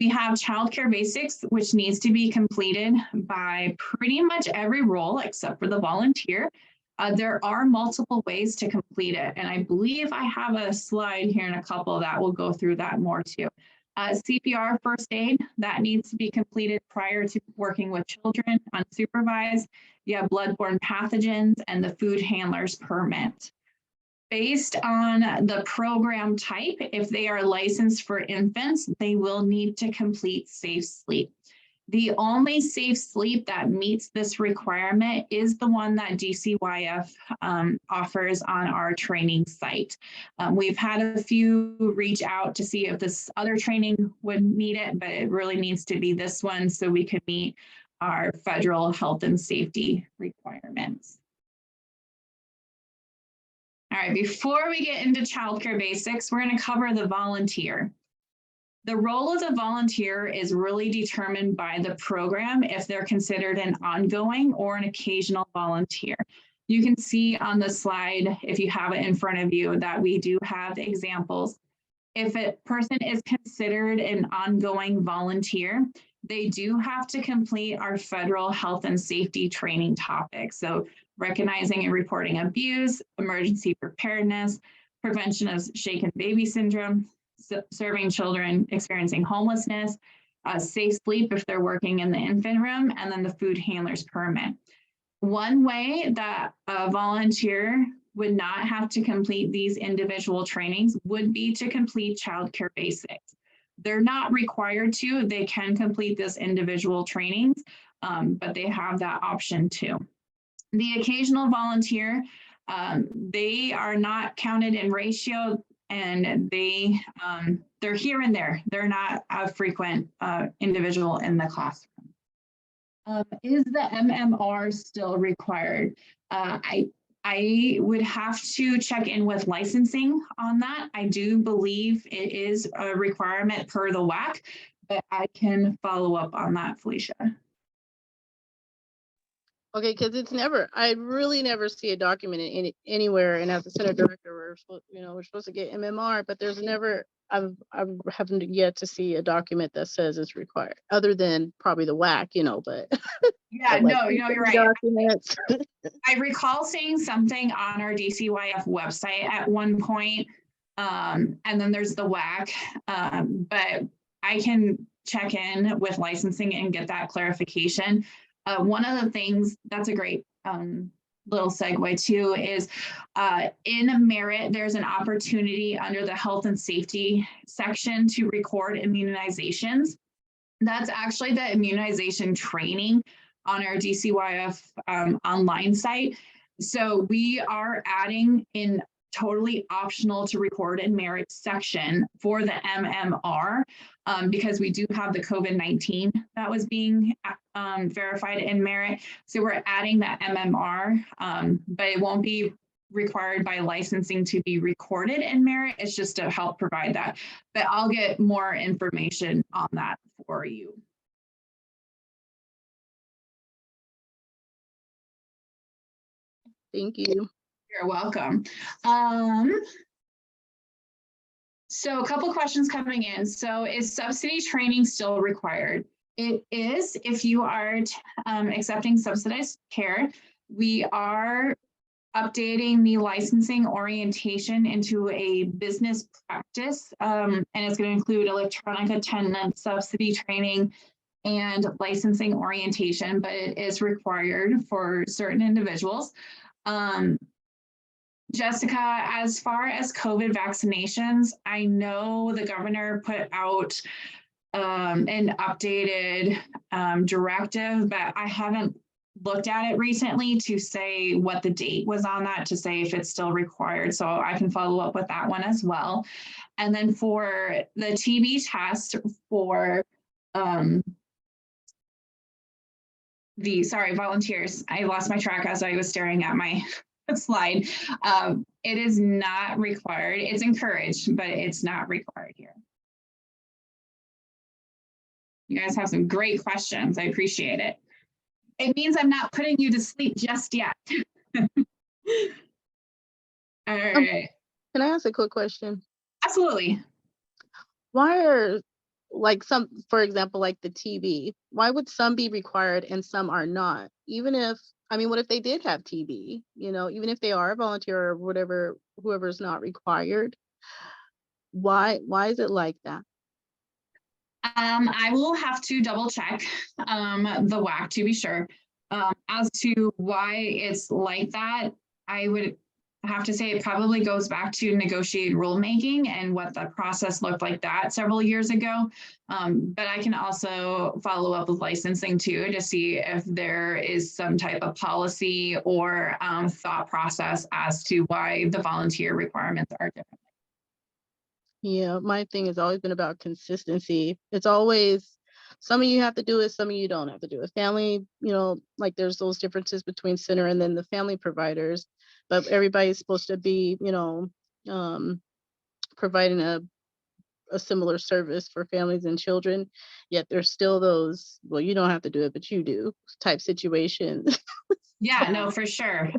We have childcare basics, which needs to be completed by pretty much every role except for the volunteer. There are multiple ways to complete it. And I believe I have a slide here in a couple that will go through that more too. CPR first aid, that needs to be completed prior to working with children unsupervised. You have bloodborne pathogens and the food handler's permit. Based on the program type, if they are licensed for infants, they will need to complete Safe Sleep. The only Safe Sleep that meets this requirement is the one that DCYF offers on our training site. We've had a few reach out to see if this other training would need it, but it really needs to be this one so we could meet our federal health and safety requirements. All right, before we get into childcare basics, we're going to cover the volunteer. The role of the volunteer is really determined by the program if they're considered an ongoing or an occasional volunteer. You can see on the slide, if you have it in front of you, that we do have examples. If a person is considered an ongoing volunteer, they do have to complete our federal health and safety training topics. So recognizing and reporting abuse, emergency preparedness, prevention of shaken baby syndrome, serving children experiencing homelessness, Safe Sleep if they're working in the infant room, and then the food handler's permit. One way that a volunteer would not have to complete these individual trainings would be to complete childcare basics. They're not required to, they can complete this individual trainings, but they have that option too. The occasional volunteer, they are not counted in ratio, and they're here and there. They're not a frequent individual in the classroom. Is the MMR still required? I would have to check in with licensing on that. I do believe it is a requirement per the WAC, but I can follow up on that, Felicia. Okay, because it's never, I really never see a document in anywhere. And as a center director, we're supposed to get MMR, but there's never, I haven't yet to see a document that says it's required, other than probably the WAC, but. Yeah, but no, you're right. Documents. I recall seeing something on our DCYF website at one point, and then there's the WAC, but I can check in with licensing and get that clarification. One of the things, that's a great little segue too, is in Merit, there's an opportunity under the health and safety section to record immunizations. That's actually the immunization training on our DCYF online site. So we are adding in totally optional to record in Merit section for the MMR. because we do have the COVID-19 that was being verified in merit. So we're adding that MMR, but it won't be required by licensing to be recorded in merit. It's just to help provide that. But I'll get more information on that for you. Thank you. You're welcome. So a couple questions coming in. So is subsidy training still required? It is if you are accepting subsidized care. We are updating the licensing orientation into a business practice, and it's going to include electronic attendance, subsidy training, and licensing orientation, but it is required for certain individuals. Jessica, as far as COVID vaccinations, I know the governor put out an updated directive, but I haven't looked at it recently to say what the date was on that, to say if it's still required. So I can follow up with that one as well. And then for the TB test for volunteers, I lost my track as I was staring at my slide. It is not required. It's encouraged, but it's not required here. You guys have some great questions. I appreciate it. It means I'm not putting you to sleep just yet. All right. Can I ask a quick question? Absolutely. Why are, like, some, for example, like the TB, why would some be required and some are not? Even if, I mean, what if they did have TB, you know, even if they are a volunteer or whatever, whoever's not required, why is it like that? I will have to double check the WAC to be sure. As to why it's like that, I would have to say it probably goes back to negotiated rulemaking and what the process looked like that several years ago. But I can also follow up with licensing too to see if there is some type of policy or thought process as to why the volunteer requirements are different. Yeah, my thing has always been about consistency. It's always, some of you have to do it, some of you don't have to do it. Family, you know, like there's those differences between center and then the family providers, but everybody's supposed to be, you know, providing a similar service for families and children, yet there's still those, well, you don't have to do it, but you do type situations. Yeah, no, for sure.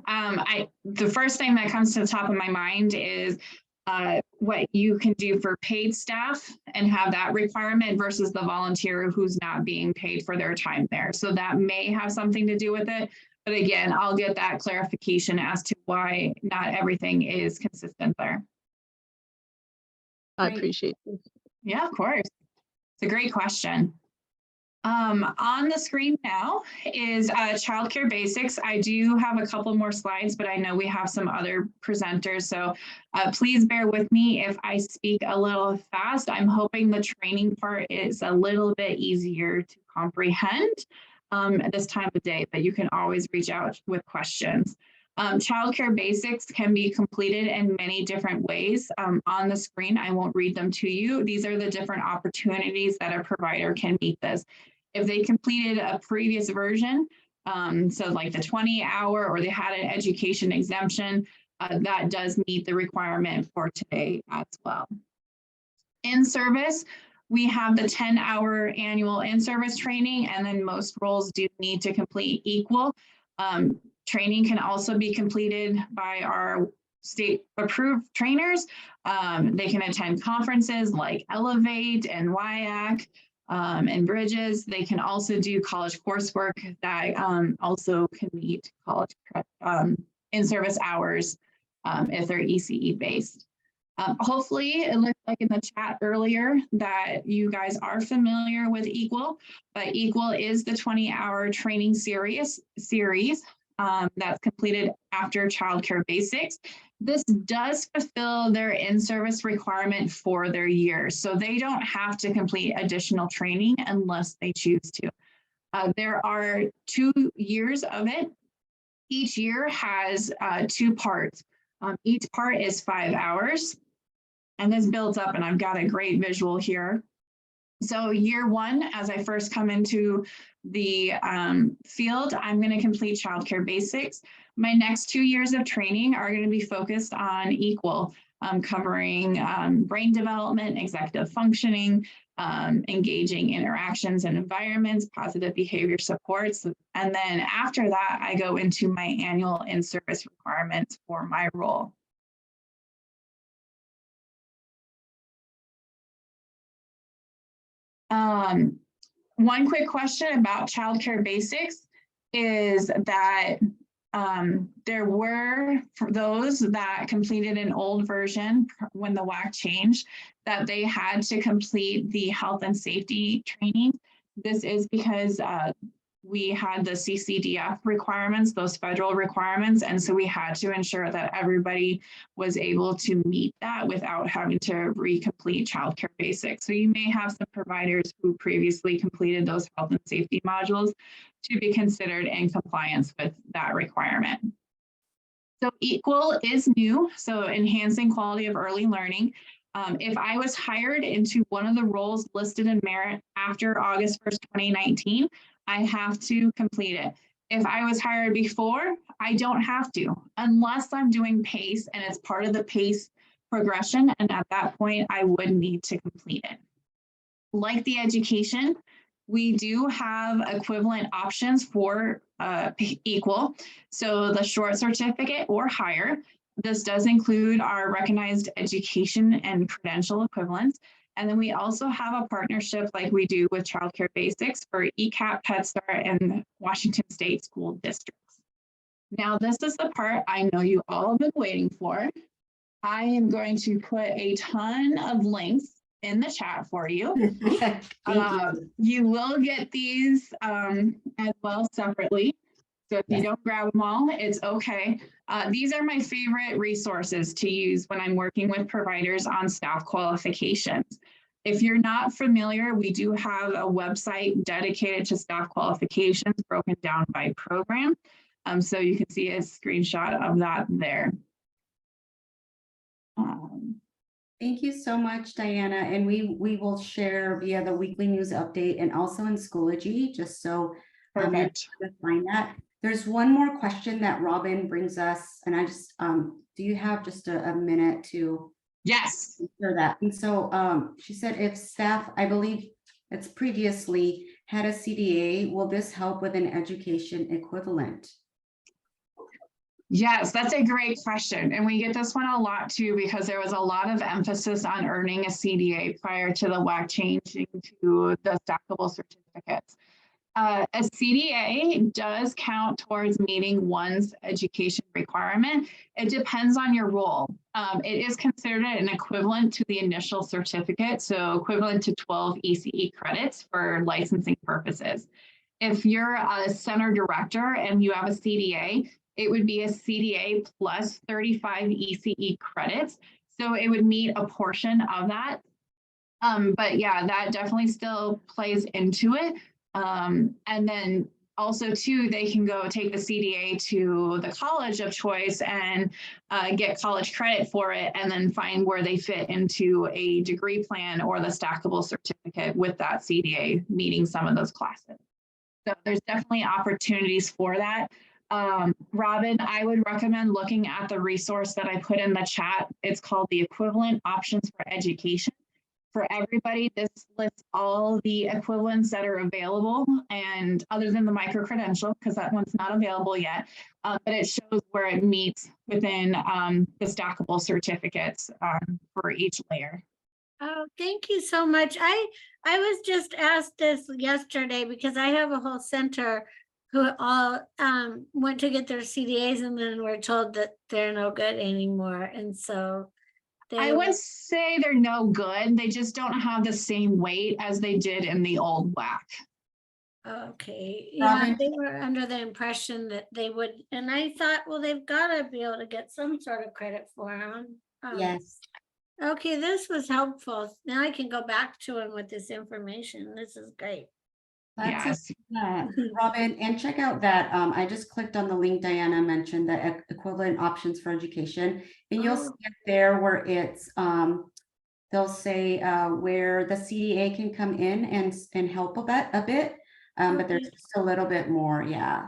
The first thing that comes to the top of my mind is what you can do for paid staff and have that requirement versus the volunteer who's not being paid for their time there. So that may have something to do with it. But again, I'll get that clarification as to why not everything is consistent there. I Great. appreciate it. Yeah, of course. It's a great question. On the screen now is childcare basics. I do have a couple more slides, but I know we have some other presenters. So please bear with me if I speak a little fast. I'm hoping the training part is a little bit easier to comprehend at this time of day, but you can always reach out with questions. Childcare basics can be completed in many different ways. On the screen, I won't read them to you. These are the different opportunities that a provider can meet this. If they completed a previous version, so like the 20-hour or they had an education exemption, that does meet the requirement for today as well. In service, we have the 10-hour annual in-service training, and then most roles do need to complete equal. Training can also be completed by our state approved trainers. They can attend conferences like Elevate and WIAC and Bridges. They can also do college coursework that also can meet college in-service hours if they're ECE based. Hopefully, it looked like in the chat earlier that you guys are familiar with Equal, but Equal is the 20-hour training series that's completed after childcare basics. This does fulfill their in-service requirement for their year, so they don't have to complete additional training unless they choose to. There are 2 years of it. Each year has 2 parts. Each part is 5 hours, and this builds up, and I've got a great visual here. So year one, as I first come into the field, I'm going to complete childcare basics. My next 2 years of training are going to be focused on equal, covering brain development, executive functioning, engaging interactions and environments, positive behavior supports. And then after that, I go into my annual in-service requirements for my role. One quick question about childcare basics is that there were, for those that completed an old version when the WAC changed, that they had to complete the health and safety training. This is because we had the CCDF requirements, those federal requirements, and so we had to ensure that everybody was able to meet that without having to recomplete childcare basics. So you may have some providers who previously completed those health and safety modules to be considered in compliance with that requirement. So equal is new, so enhancing quality of early learning. If I was hired into one of the roles listed in merit after August 1st, 2019, I have to complete it. If I was hired before, I don't have to, unless I'm doing PACE and it's part of the PACE progression. And at that point, I would need to complete it. Like the education, we do have equivalent options for equal. So the short certificate or higher. This does include our recognized education and credential equivalents. And then we also have a partnership like we do with Childcare Basics for ECAP, PedStar, and Washington State School Districts. Now, this is the part I know you all have been waiting for. I am going to put a ton of links in the chat for you. Thank you. You will get these as well separately. So if you don't grab them all, it's okay. These are my favorite resources to use when I'm working with providers on staff qualifications. If you're not familiar, we do have a website dedicated to staff qualifications broken down by program. So you can see a screenshot of that there. Thank you so much, Diana. And we will share via the weekly news update and also in Schoology, just so you can find that. There's one more question that Robin brings us, and I just, do you have just a minute to Yes. answer that? And so she said if staff, I believe it's previously had a CDA, will this help with an education equivalent? Yes, that's a great question. And we get this one a lot too, because there was a lot of emphasis on earning a CDA prior to the WAC changing to the stackable certificates. A CDA does count towards meeting one's education requirement. It depends on your role. It is considered an equivalent to the initial certificate, so equivalent to 12 ECE credits for licensing purposes. If you're a center director and you have a CDA, it would be a CDA plus 35 ECE credits. So it would meet a portion of that. But yeah, that definitely still plays into it. And then also too, they can go take the CDA to the college of choice and get college credit for it, and then find where they fit into a degree plan or the stackable certificate with that CDA meeting some of those classes. So there's definitely opportunities for that. Robin, I would recommend looking at the resource that I put in the chat. It's called the Equivalent Options for Education. For everybody, this lists all the equivalents that are available, and other than the micro-credential, because that one's not available yet, but it shows where it meets within the stackable certificates for each layer. Oh, thank you so much. I was just asked this yesterday because I have a whole center who all went to get their CDAs and then were told that they're no good anymore. And so I wouldn't say they're no good. They just don't have the same weight as they did in the old WAC. Okay, yeah, Robin? they were under the impression that they would, and I thought, well, they've got to be able to get some sort of credit for them. Yes. Okay, this was helpful. Now I can go back to him with this information. This is great. That's Yes. Robin, and check out that I just clicked on the link Diana mentioned, the equivalent options for education, and you'll see it there where it's they'll say where the CDA can come in and help a bit. But there's Okay. just a little bit more, yeah.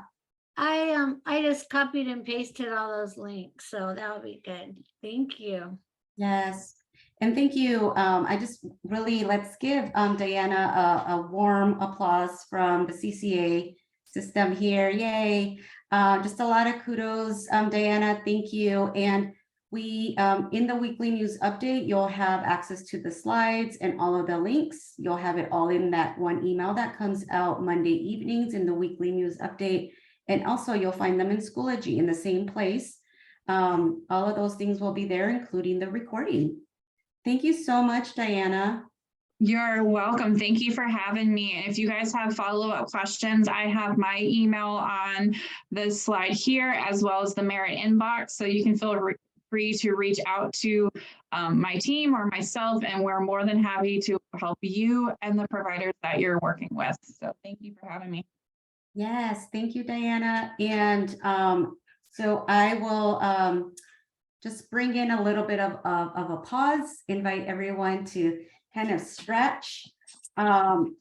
I just copied and pasted all those links, so that'll be good. Thank you. Yes, and thank you. I just really, let's give Diana a warm applause from the CCA system here. Yay. Just a lot of kudos, Diana, thank you. And we, in the weekly news update, you'll have access to the slides and all of the links. You'll have it all in that one email that comes out Monday evenings in the weekly news update. And also you'll find them in Schoology in the same place. All of those things will be there, including the recording. Thank you so much, Diana. You're welcome. Thank you for having me. And if you guys have follow-up questions, I have my email on the slide here, as well as the Merit inbox. So you can feel free to reach out to my team or myself, and we're more than happy to help you and the providers that you're working with. So thank you for having me. Yes, thank you, Diana. And so I will just bring in a little bit of a pause, invite everyone to kind of stretch and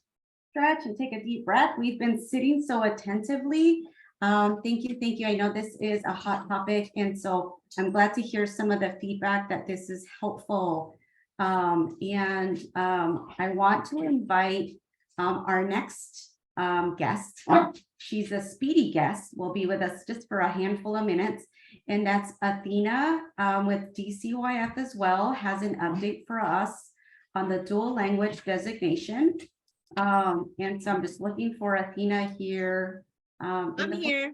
take a deep breath. We've been sitting so attentively. Thank you, thank you. I know this is a hot topic, and so I'm glad to hear some of the feedback that this is helpful. I want to invite our next guest. She's a speedy guest, will be with us just for a handful of minutes, and that's Athena with DCYF as well, has an update for us on the dual language designation. And so I'm just looking for Athena here. I'm here.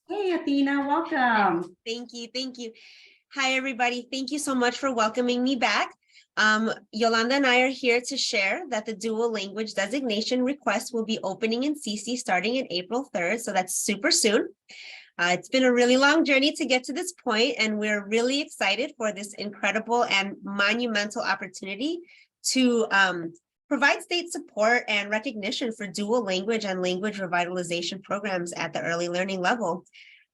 Hey, Athena, welcome. Thank you. Thank you. Hi, everybody. Thank you so much for welcoming me back. Yolanda and I are here to share that the dual language designation request will be opening in CC starting in April 3rd. So that's super soon. It's been a really long journey to get to this point, and we're really excited for this incredible and monumental opportunity to provide state support and recognition for dual language and language revitalization programs at the early learning level.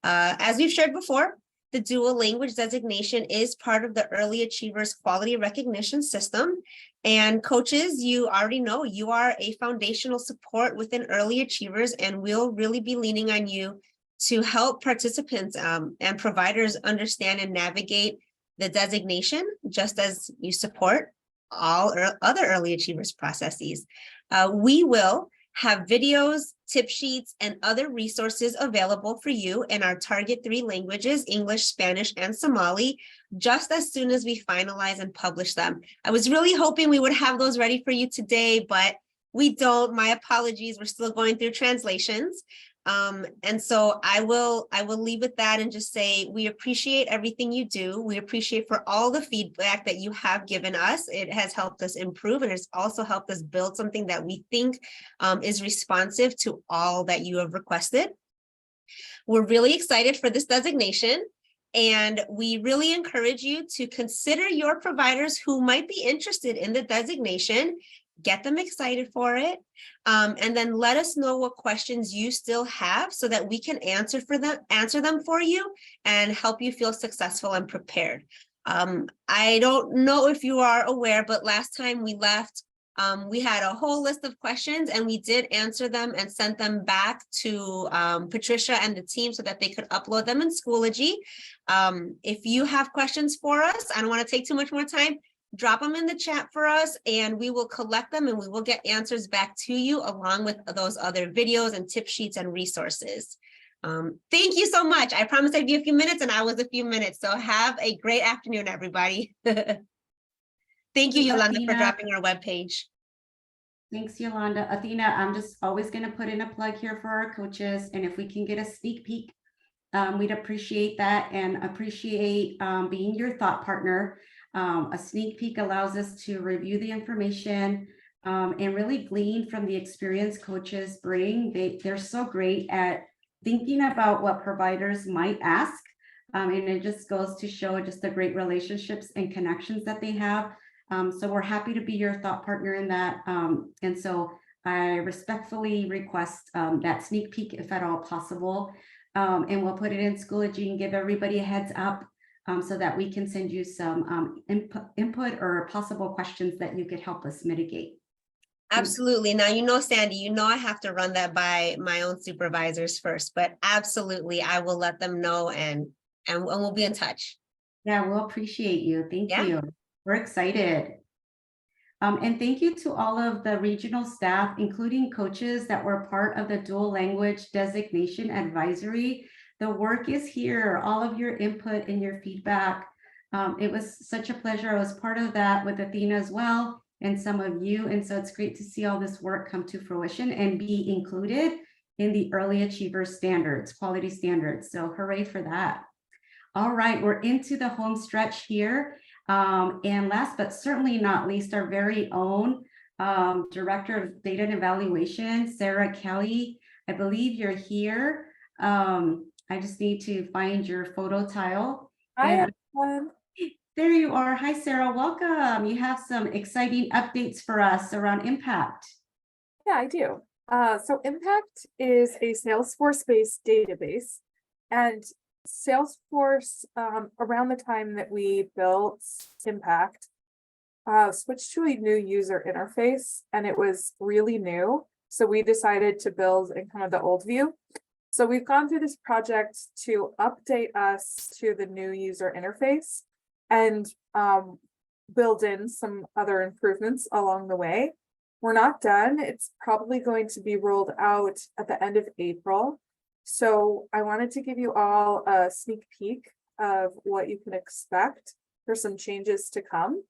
As we've shared before, the dual language designation is part of the Early Achievers Quality Recognition System. And coaches, you already know you are a foundational support within Early Achievers, and we'll really be leaning on you to help participants and providers understand and navigate the designation, just as you support all other Early Achievers processes. We will have videos, tip sheets, and other resources available for you in our target 3 languages, English, Spanish, and Somali, just as soon as we finalize and publish them. I was really hoping we would have those ready for you today, but we don't. My apologies. We're still going through translations. And so I will leave with that and just say, we appreciate everything you do. We appreciate for all the feedback that you have given us. It has helped us improve, and it's also helped us build something that we think is responsive to all that you have requested. We're really excited for this designation, and we really encourage you to consider your providers who might be interested in the designation. Get them excited for it, and then let us know what questions you still have so that we can answer them for you and help you feel successful and prepared. I don't know if you are aware, but last time we left, we had a whole list of questions, and we did answer them and sent them back to Patricia and the team so that they could upload them in Schoology. If you have questions for us, I don't want to take too much more time. Drop them in the chat for us, and we will collect them, and we will get answers back to you along with those other videos and tip sheets and resources. Thank you so much. I promised I'd be a few minutes, and I was a few minutes. So have a great afternoon, everybody. Thank you, Yolanda, for dropping our webpage. Thanks, Yolanda. Athena, I'm just always going to put in a plug here for our coaches, and if we can get a sneak peek, we'd appreciate that, and appreciate being your thought partner. A sneak peek allows us to review the information and really glean from the experience coaches bring. They're so great at thinking about what providers might ask. And it just goes to show just the great relationships and connections that they have. So we're happy to be your thought partner in that. And so I respectfully request that sneak peek if at all possible. And we'll put it in Schoology and give everybody a heads up so that we can send you some input or possible questions that you could help us mitigate. Absolutely. Now, you know, Sandy, you know, I have to run that by my own supervisors first, but absolutely, I will let them know and we'll be in touch. Yeah, we'll appreciate you. Thank Yeah. you. We're excited. And thank you to all of the regional staff, including coaches that were part of the dual language designation advisory. The work is here, all of your input and your feedback. It was such a pleasure. I was part of that with Athena as well, and some of you. And so it's great to see all this work come to fruition and be included in the early achiever standards, quality standards. So hooray for that. All right, we're into the home stretch here. And last but certainly not least, our very own Director of Data and Evaluation, Sarah Kelly. I believe you're here. I just need to find your photo tile. Hi, And everyone. there you are. Hi, Sarah. Welcome. You have some exciting updates for us around Impact. Yeah, I do. So Impact is a Salesforce-based database, and Salesforce, around the time that we built Impact, switched to a new user interface, and it was really new. So we decided to build in kind of the old view. So we've gone through this project to update us to the new user interface and build in some other improvements along the way. We're not done. It's probably going to be rolled out at the end of April. So I wanted to give you all a sneak peek of what you can expect for some changes to come.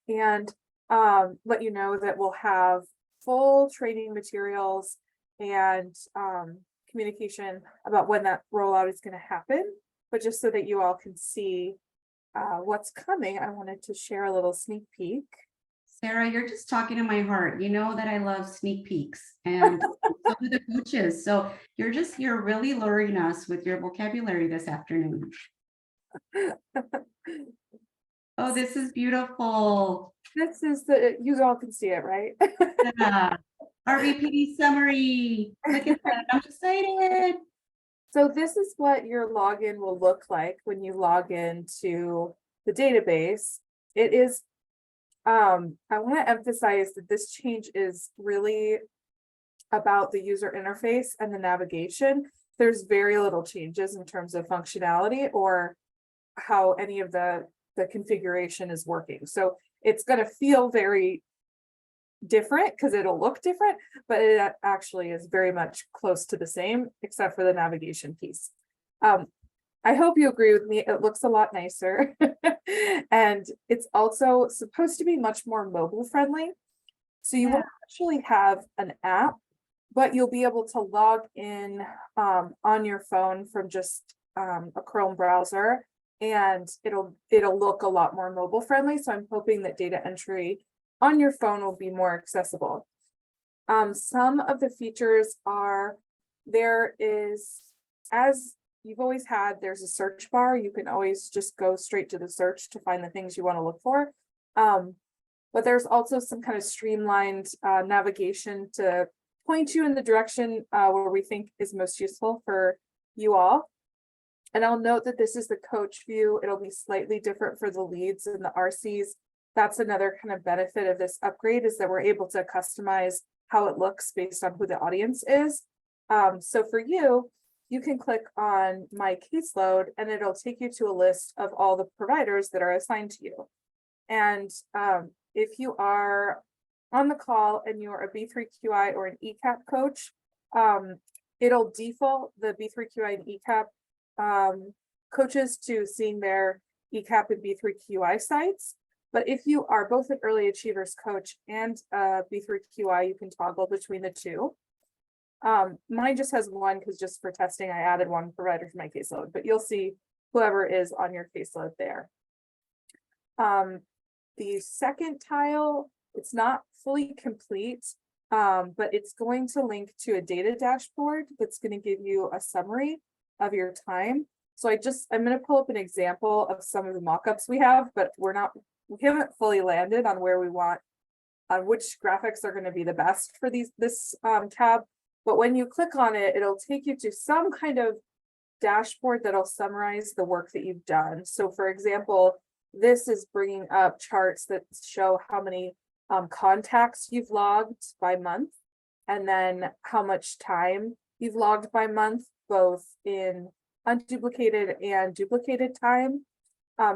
And let you know that we'll have full training materials and communication about when that rollout is going to happen. But just so that you all can see what's coming, I wanted to share a little sneak peek. Sarah, you're just talking to my heart. You know that I love sneak peeks, and so do the coaches. So you're really luring us with your vocabulary this afternoon. Oh, this is beautiful. This is you all can see it, right? Yeah. RVPD summary. Look at that. I'm excited. So this is what your login will look like when you log into the database. It is, I want to emphasize that this change is really about the user interface and the navigation. There's very little changes in terms of functionality or how any of the configuration is working. So it's going to feel very different because it'll look different, but it actually is very much close to the same, except for the navigation piece. I hope you agree with me. It looks a lot nicer. And it's also supposed to be much more mobile friendly. So you won't actually have an app, but you'll be able to log in on your phone from just a Chrome browser, and it'll look a lot more mobile friendly. So I'm hoping that data entry on your phone will be more accessible. Some of the features are, there is, as you've always had, there's a search bar. You can always just go straight to the search to find the things you want to look for. But there's also some kind of streamlined navigation to point you in the direction where we think is most useful for you all. And I'll note that this is the coach view. It'll be slightly different for the leads and the RCs. That's another kind of benefit of this upgrade, is that we're able to customize how it looks based on who the audience is. So for you, you can click on My Caseload and it'll take you to a list of all the providers that are assigned to you. And if you are on the call and you're a B3QI or an ECAP coach, it'll default the B3QI and ECAP coaches to seeing their ECAP and B3QI sites. But if you are both an early achievers coach and B3QI, you can toggle between the two. Mine just has one because just for testing, I added one provider to my caseload, but you'll see whoever is on your caseload there. The second tile, it's not fully complete, but it's going to link to a data dashboard that's going to give you a summary of your time. So I'm going to pull up an example of some of the mockups we have, but we haven't fully landed on where we want, on which graphics are going to be the best for this tab. But when you click on it, it'll take you to some kind of dashboard that'll summarize the work that you've done. So for example, this is bringing up charts that show how many contacts you've logged by month, and then how much time you've logged by month, both in unduplicated and duplicated time.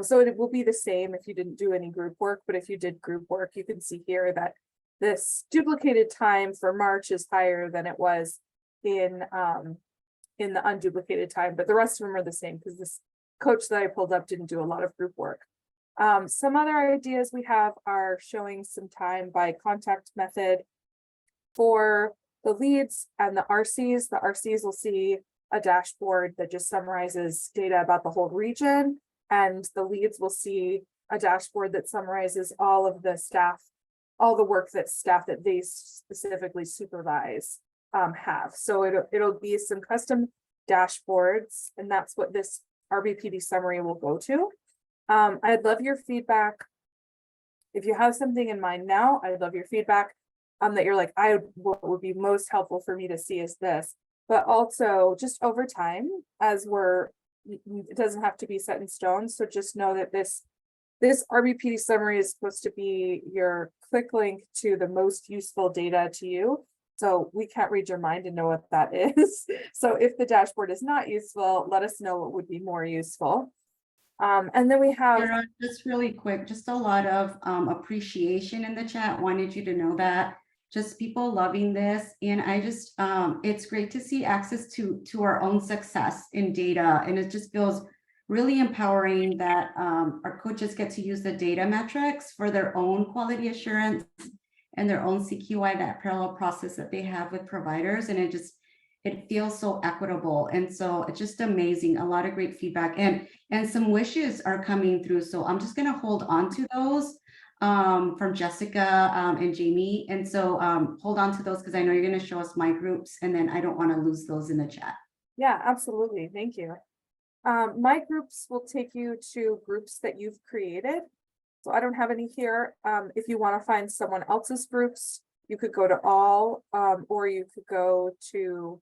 So it will be the same if you didn't do any group work, but if you did group work, you can see here that this duplicated time for March is higher than it was in the unduplicated time, but the rest of them are the same because this coach that I pulled up didn't do a lot of group work. Some other ideas we have are showing some time by contact method for the leads and the RCs. The RCs will see a dashboard that just summarizes data about the whole region, and the leads will see a dashboard that summarizes all of the staff, all the work that staff that they specifically supervise have. So it'll be some custom dashboards, and that's what this RBPD summary will go to. I'd love your feedback. If you have something in mind now, I'd love your feedback that you're like, what would be most helpful for me to see is this, but also just over time, as it doesn't have to be set in stone. So just know that this RBPD summary is supposed to be your quick link to the most useful data to you. So we can't read your mind and know what that is. So if the dashboard is not useful, let us know what would be more useful. And then we have Sarah, just really quick, just a lot of appreciation in the chat. Wanted you to know that. Just people loving this. And I just, it's great to see access to our own success in data. And it just feels really empowering that our coaches get to use the data metrics for their own quality assurance and their own CQI, that parallel process that they have with providers. And it feels so equitable. And so it's just amazing. A lot of great feedback and some wishes are coming through. So I'm just gonna hold on to those from Jessica and Jamie. And so hold on to those because I know you're gonna show us my groups, and then I don't wanna lose those in the chat. Yeah, absolutely. Thank you. My groups will take you to groups that you've created. So I don't have any here. If you want to find someone else's groups, you could go to all, or you could go to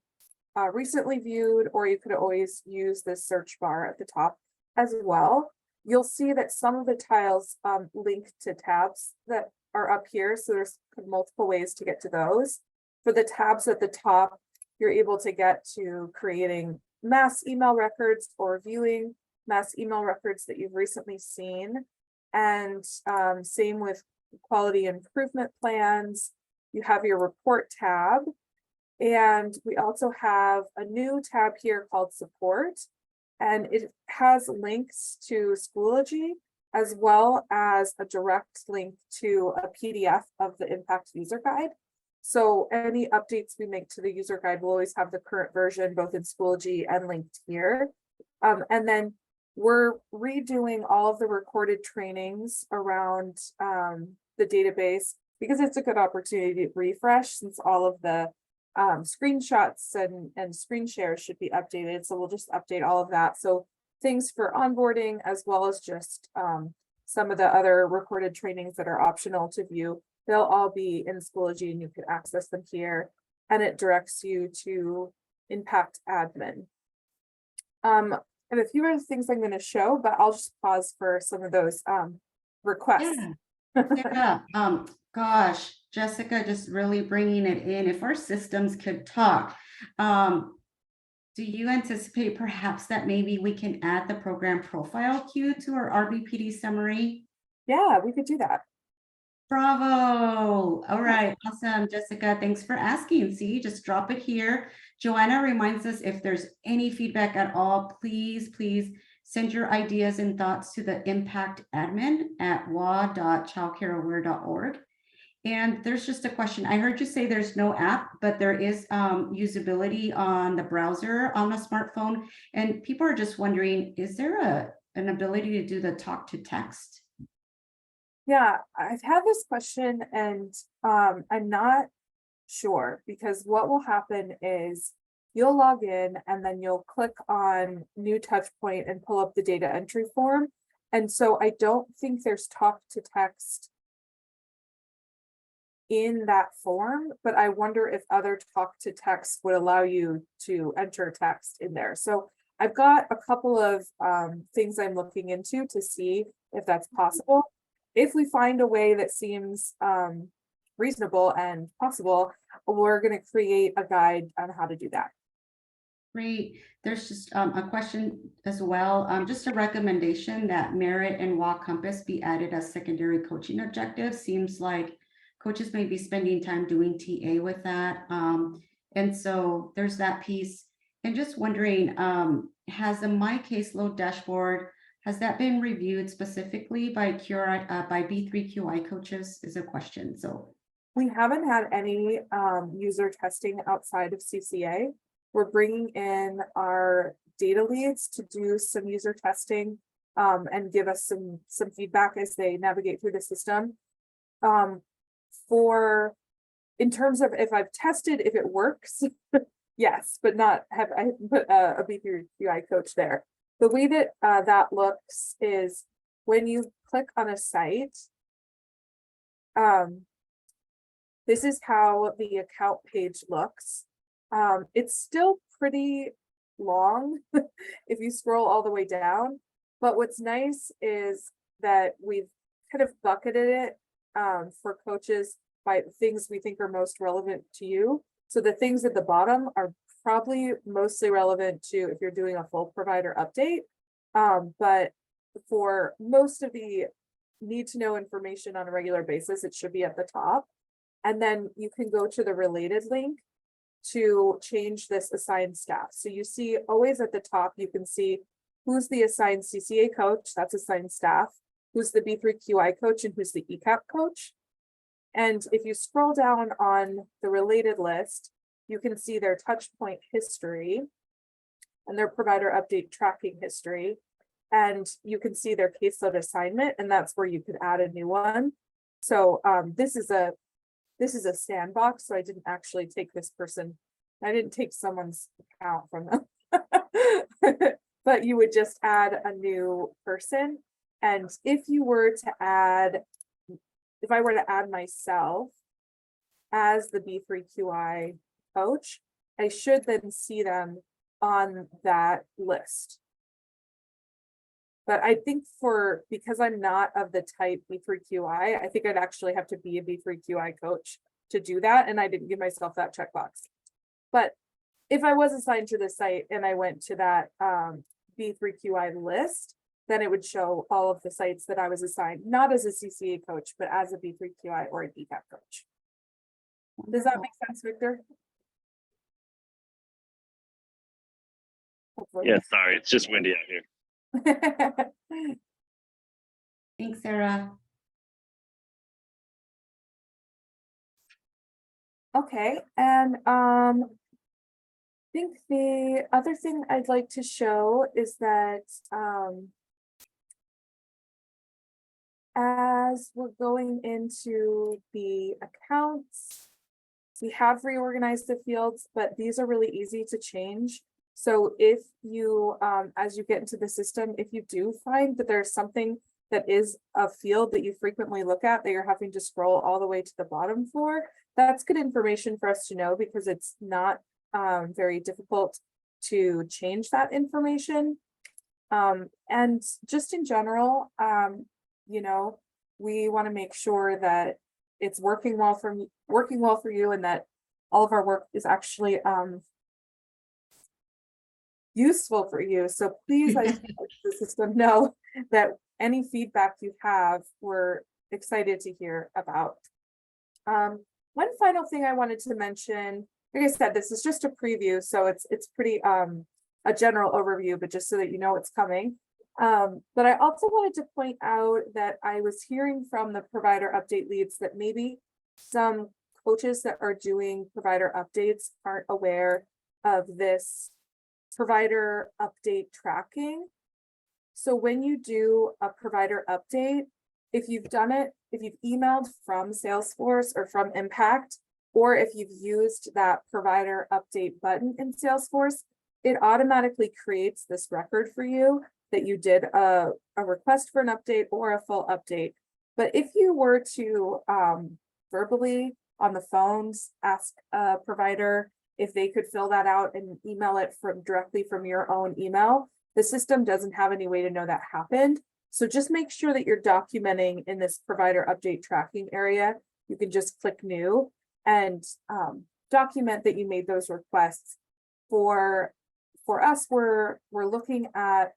recently viewed, or you could always use this search bar at the top as well. You'll see that some of the tiles link to tabs that are up here. So there's multiple ways to get to those. For the tabs at the top, you're able to get to creating mass email records or viewing mass email records that you've recently seen. And same with quality improvement plans. You have your report tab. And we also have a new tab here called support. And it has links to Schoology, as well as a direct link to a PDF of the Impact user guide. So any updates we make to the user guide will always have the current version, both in Schoology and linked here. And then we're redoing all of the recorded trainings around the database because it's a good opportunity to refresh, since all of the screenshots and screen shares should be updated. So we'll just update all of that. So things for onboarding, as well as just some of the other recorded trainings that are optional to view, they'll all be in Schoology and you can access them here. And it directs you to Impact Admin. And a few other things I'm going to show, but I'll just pause for some of those requests. Yeah. Gosh, Jessica, just really bringing it in. If our systems could talk, do you anticipate perhaps that maybe we can add the program profile queue to our RBPD summary? Yeah, we could do that. Bravo. All right. Awesome. Jessica, thanks for asking. See, just drop it here. Joanna reminds us if there's any feedback at all, please send your ideas and thoughts to the impact admin at wa.childcareaware.org. And there's just a question. I heard you say there's no app, but there is usability on the browser on a smartphone. And people are just wondering, is there an ability to do the talk to text? Yeah, I've had this question and I'm not sure, because what will happen is you'll log in and then you'll click on new touch point and pull up the data entry form. And so I don't think there's talk to text in that form, but I wonder if other talk to text would allow you to enter text in there. So I've got a couple of things I'm looking into to see if that's possible. If we find a way that seems reasonable and possible, we're going to create a guide on how to do that. Great. There's just a question as well. Just a recommendation that merit and WA Compass be added as secondary coaching objectives. Seems like coaches may be spending time doing TA with that. And so there's that piece. And just wondering, has the My Caseload dashboard, has that been reviewed specifically by by B3QI coaches is a question. So We haven't had any user testing outside of CCA. We're bringing in our data leads to do some user testing and give us some feedback as they navigate through the system. In terms of if I've tested if it works, yes, but not have I put a B3QI coach there. The way that that looks is when you click on a site, this is how the account page looks. It's still pretty long if you scroll all the way down, but what's nice is that we've kind of bucketed it for coaches by things we think are most relevant to you. So the things at the bottom are probably mostly relevant to if you're doing a full provider update. But for most of the need to know information on a regular basis, it should be at the top. And then you can go to the related link to change this assigned staff. So you see always at the top, you can see who's the assigned CCA coach, that's assigned staff, who's the B3QI coach, and who's the ECAP coach. And if you scroll down on the related list, you can see their touch point history and their provider update tracking history. And you can see their caseload assignment, and that's where you could add a new one. So this is a sandbox, so I didn't actually take this person. I didn't take someone's account from them. But you would just add a new person. And if you were to add, if I were to add myself as the B3QI coach, I should then see them on that list. But I think because I'm not of the type B3QI, I think I'd actually have to be a B3QI coach to do that. And I didn't give myself that checkbox. But if I was assigned to the site and I went to that B3QI list, then it would show all of the sites that I was assigned, not as a CCA coach, but as a B3QI or an ECAP coach. Does that make sense, Victor? Hopefully. Yeah, sorry, it's just windy out here. thanks, Sarah. Okay, and I think the other thing I'd like to show is that as we're going into the accounts, we have reorganized the fields, but these are really easy to change. So if you, as you get into the system, if you do find that there's something that is a field that you frequently look at that you're having to scroll all the way to the bottom for, that's good information for us to know, because it's not very difficult to change that information. And just in general, you know, we want to make sure that it's working well for you, and that all of our work is actually useful for you. So please let the system know that any feedback you have, we're excited to hear about. One final thing I wanted to mention, like I said, this is just a preview, so it's pretty a general overview, but just so that you know what's coming. But I also wanted to point out that I was hearing from the provider update leads that maybe some coaches that are doing provider updates aren't aware of this provider update tracking. So when you do a provider update, if you've done it, if you've emailed from Salesforce or from Impact, or if you've used that provider update button in Salesforce, it automatically creates this record for you that you did a request for an update or a full update. But if you were to verbally on the phones ask a provider if they could fill that out and email it directly from your own email, the system doesn't have any way to know that happened. So just make sure that you're documenting in this provider update tracking area. You can just click new and document that you made those requests. For us, we're looking at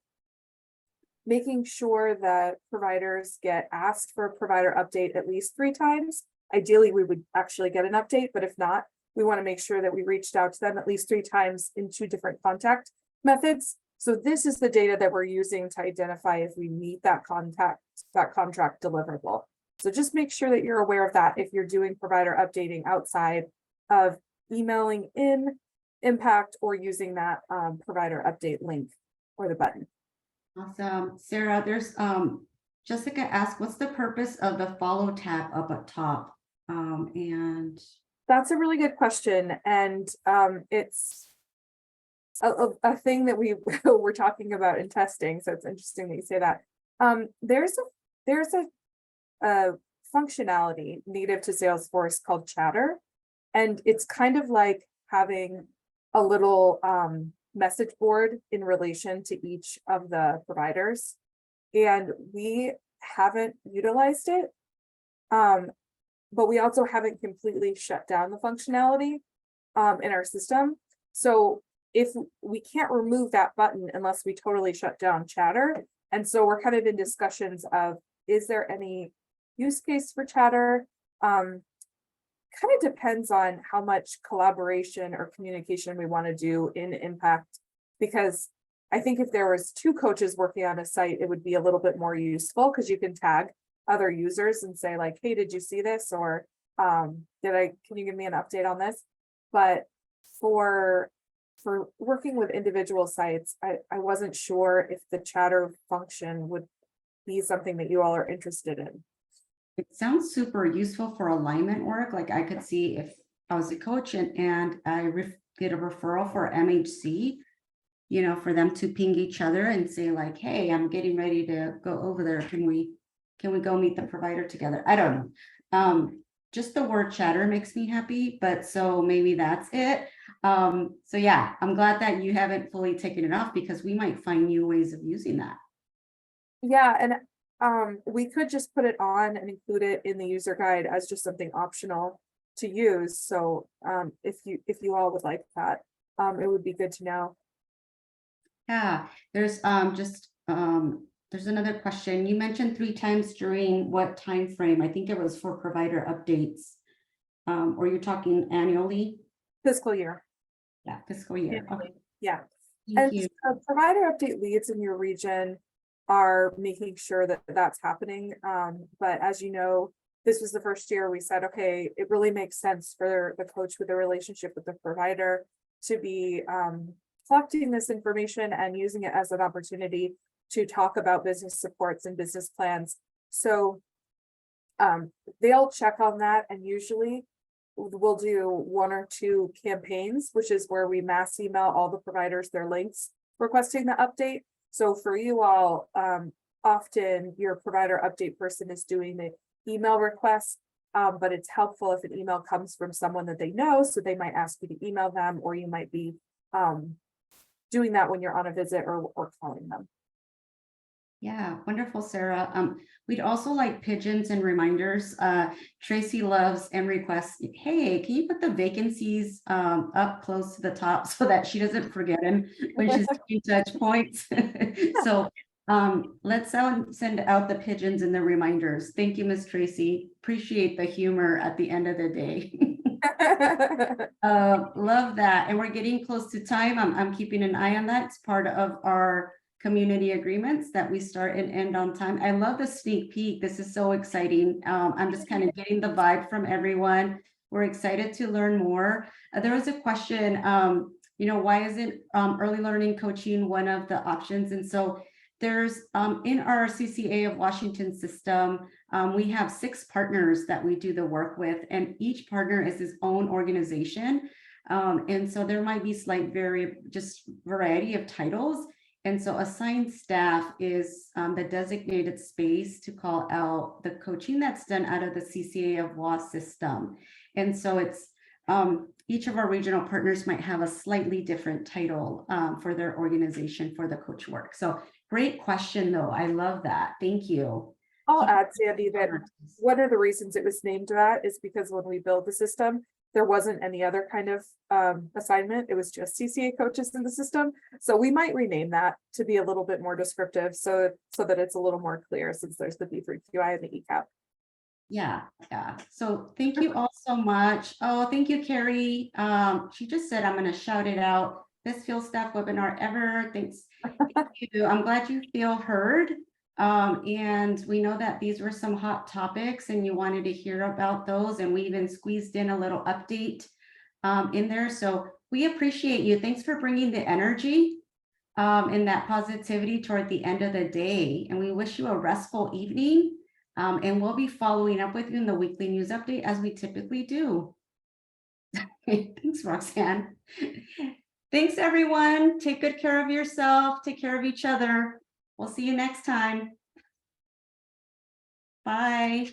making sure that providers get asked for a provider update at least 3 times. Ideally, we would actually get an update, but if not, we want to make sure that we reached out to them at least 3 times in 2 different contact methods. So this is the data that we're using to identify if we meet that contract deliverable. So just make sure that you're aware of that if you're doing provider updating outside of emailing in Impact or using that provider update link or the button. Awesome. Sarah, there's Jessica asked, what's the purpose of the follow tab up at top? And That's a really good question. And it's a thing that we were talking about in testing. So it's interesting that you say that. There's a functionality native to Salesforce called Chatter. And it's kind of like having a little message board in relation to each of the providers. And we haven't utilized it. But we also haven't completely shut down the functionality in our system. So if we can't remove that button unless we totally shut down Chatter. And so we're kind of in discussions of, is there any use case for Chatter? Kind of depends on how much collaboration or communication we want to do in Impact, because I think if there was 2 coaches working on a site, it would be a little bit more useful because you can tag other users and say like, hey, did you see this? Or can you give me an update on this? But for working with individual sites, I wasn't sure if the Chatter function would be something that you all are interested in. it sounds super useful for alignment work. Like I could see if I was a coach and I get a referral for MHC, you know, for them to ping each other and say like, hey, I'm getting ready to go over there. Can we go meet the provider together? I don't know. Just the word Chatter makes me happy, but so maybe that's it. So yeah, I'm glad that you haven't fully taken it off because we might find new ways of using that. Yeah, and we could just put it on and include it in the user guide as just something optional to use. So if you all would like that, it would be good to know. Yeah, there's there's another question. You mentioned 3 times during what time frame? I think it was for provider updates. Or you're talking annually? Fiscal year. Yeah, fiscal year. Okay. Yeah. Thank And you. provider update leads in your region are making sure that that's happening. But as you know, this was the first year we said, okay, it really makes sense for the coach with a relationship with the provider to be collecting this information and using it as an opportunity to talk about business supports and business plans. So they'll check on that, and usually we'll do 1 or 2 campaigns, which is where we mass email all the providers their links requesting the update. So for you all, often your provider update person is doing the email request, but it's helpful if an email comes from someone that they know, so they might ask you to email them, or you might be doing that when you're on a visit or calling them. Yeah, wonderful, Sarah. We'd also like pigeons and reminders. Tracy loves and requests, hey, can you put the vacancies up close to the top so that she doesn't forget them when she's taking touch points? So let's send out the pigeons and the reminders. Thank you, Miss Tracy. Appreciate the humor at the end of the day. Love that. And we're getting close to time. I'm keeping an eye on that. It's part of our community agreements that we start and end on time. I love the sneak peek. This is so exciting. I'm just kind of getting the vibe from everyone. We're excited to learn more. There was a question, you know, why isn't early learning coaching one of the options? And so there's in our CCA of Washington system, we have 6 partners that we do the work with, and each partner is his own organization. And so there might be slight variety of titles. And so assigned staff is the designated space to call out the coaching that's done out of the CCA of WA system. And so it's each of our regional partners might have a slightly different title for their organization for the coach work. So great question, though. I love that. Thank you. I'll add, Sandy, that one of the reasons it was named that is because when we built the system, there wasn't any other kind of assignment. It was just CCA coaches in the system. So we might rename that to be a little bit more descriptive so that it's a little more clear, since there's the B3QI and the ECAP. Yeah. So thank you all so much. Oh, thank you, Carrie. She just said, I'm going to shout it out. Best field staff webinar ever. Thanks. Thank you. I'm glad you feel heard. And we know that these were some hot topics and you wanted to hear about those, and we even squeezed in a little update in there. So we appreciate you. Thanks for bringing the energy and that positivity toward the end of the day. And we wish you a restful evening. And we'll be following up with you in the weekly news update as we typically do. Thanks, Roxanne. Thanks, everyone. Take good care of yourself. Take care of each other. We'll see you next time. Bye.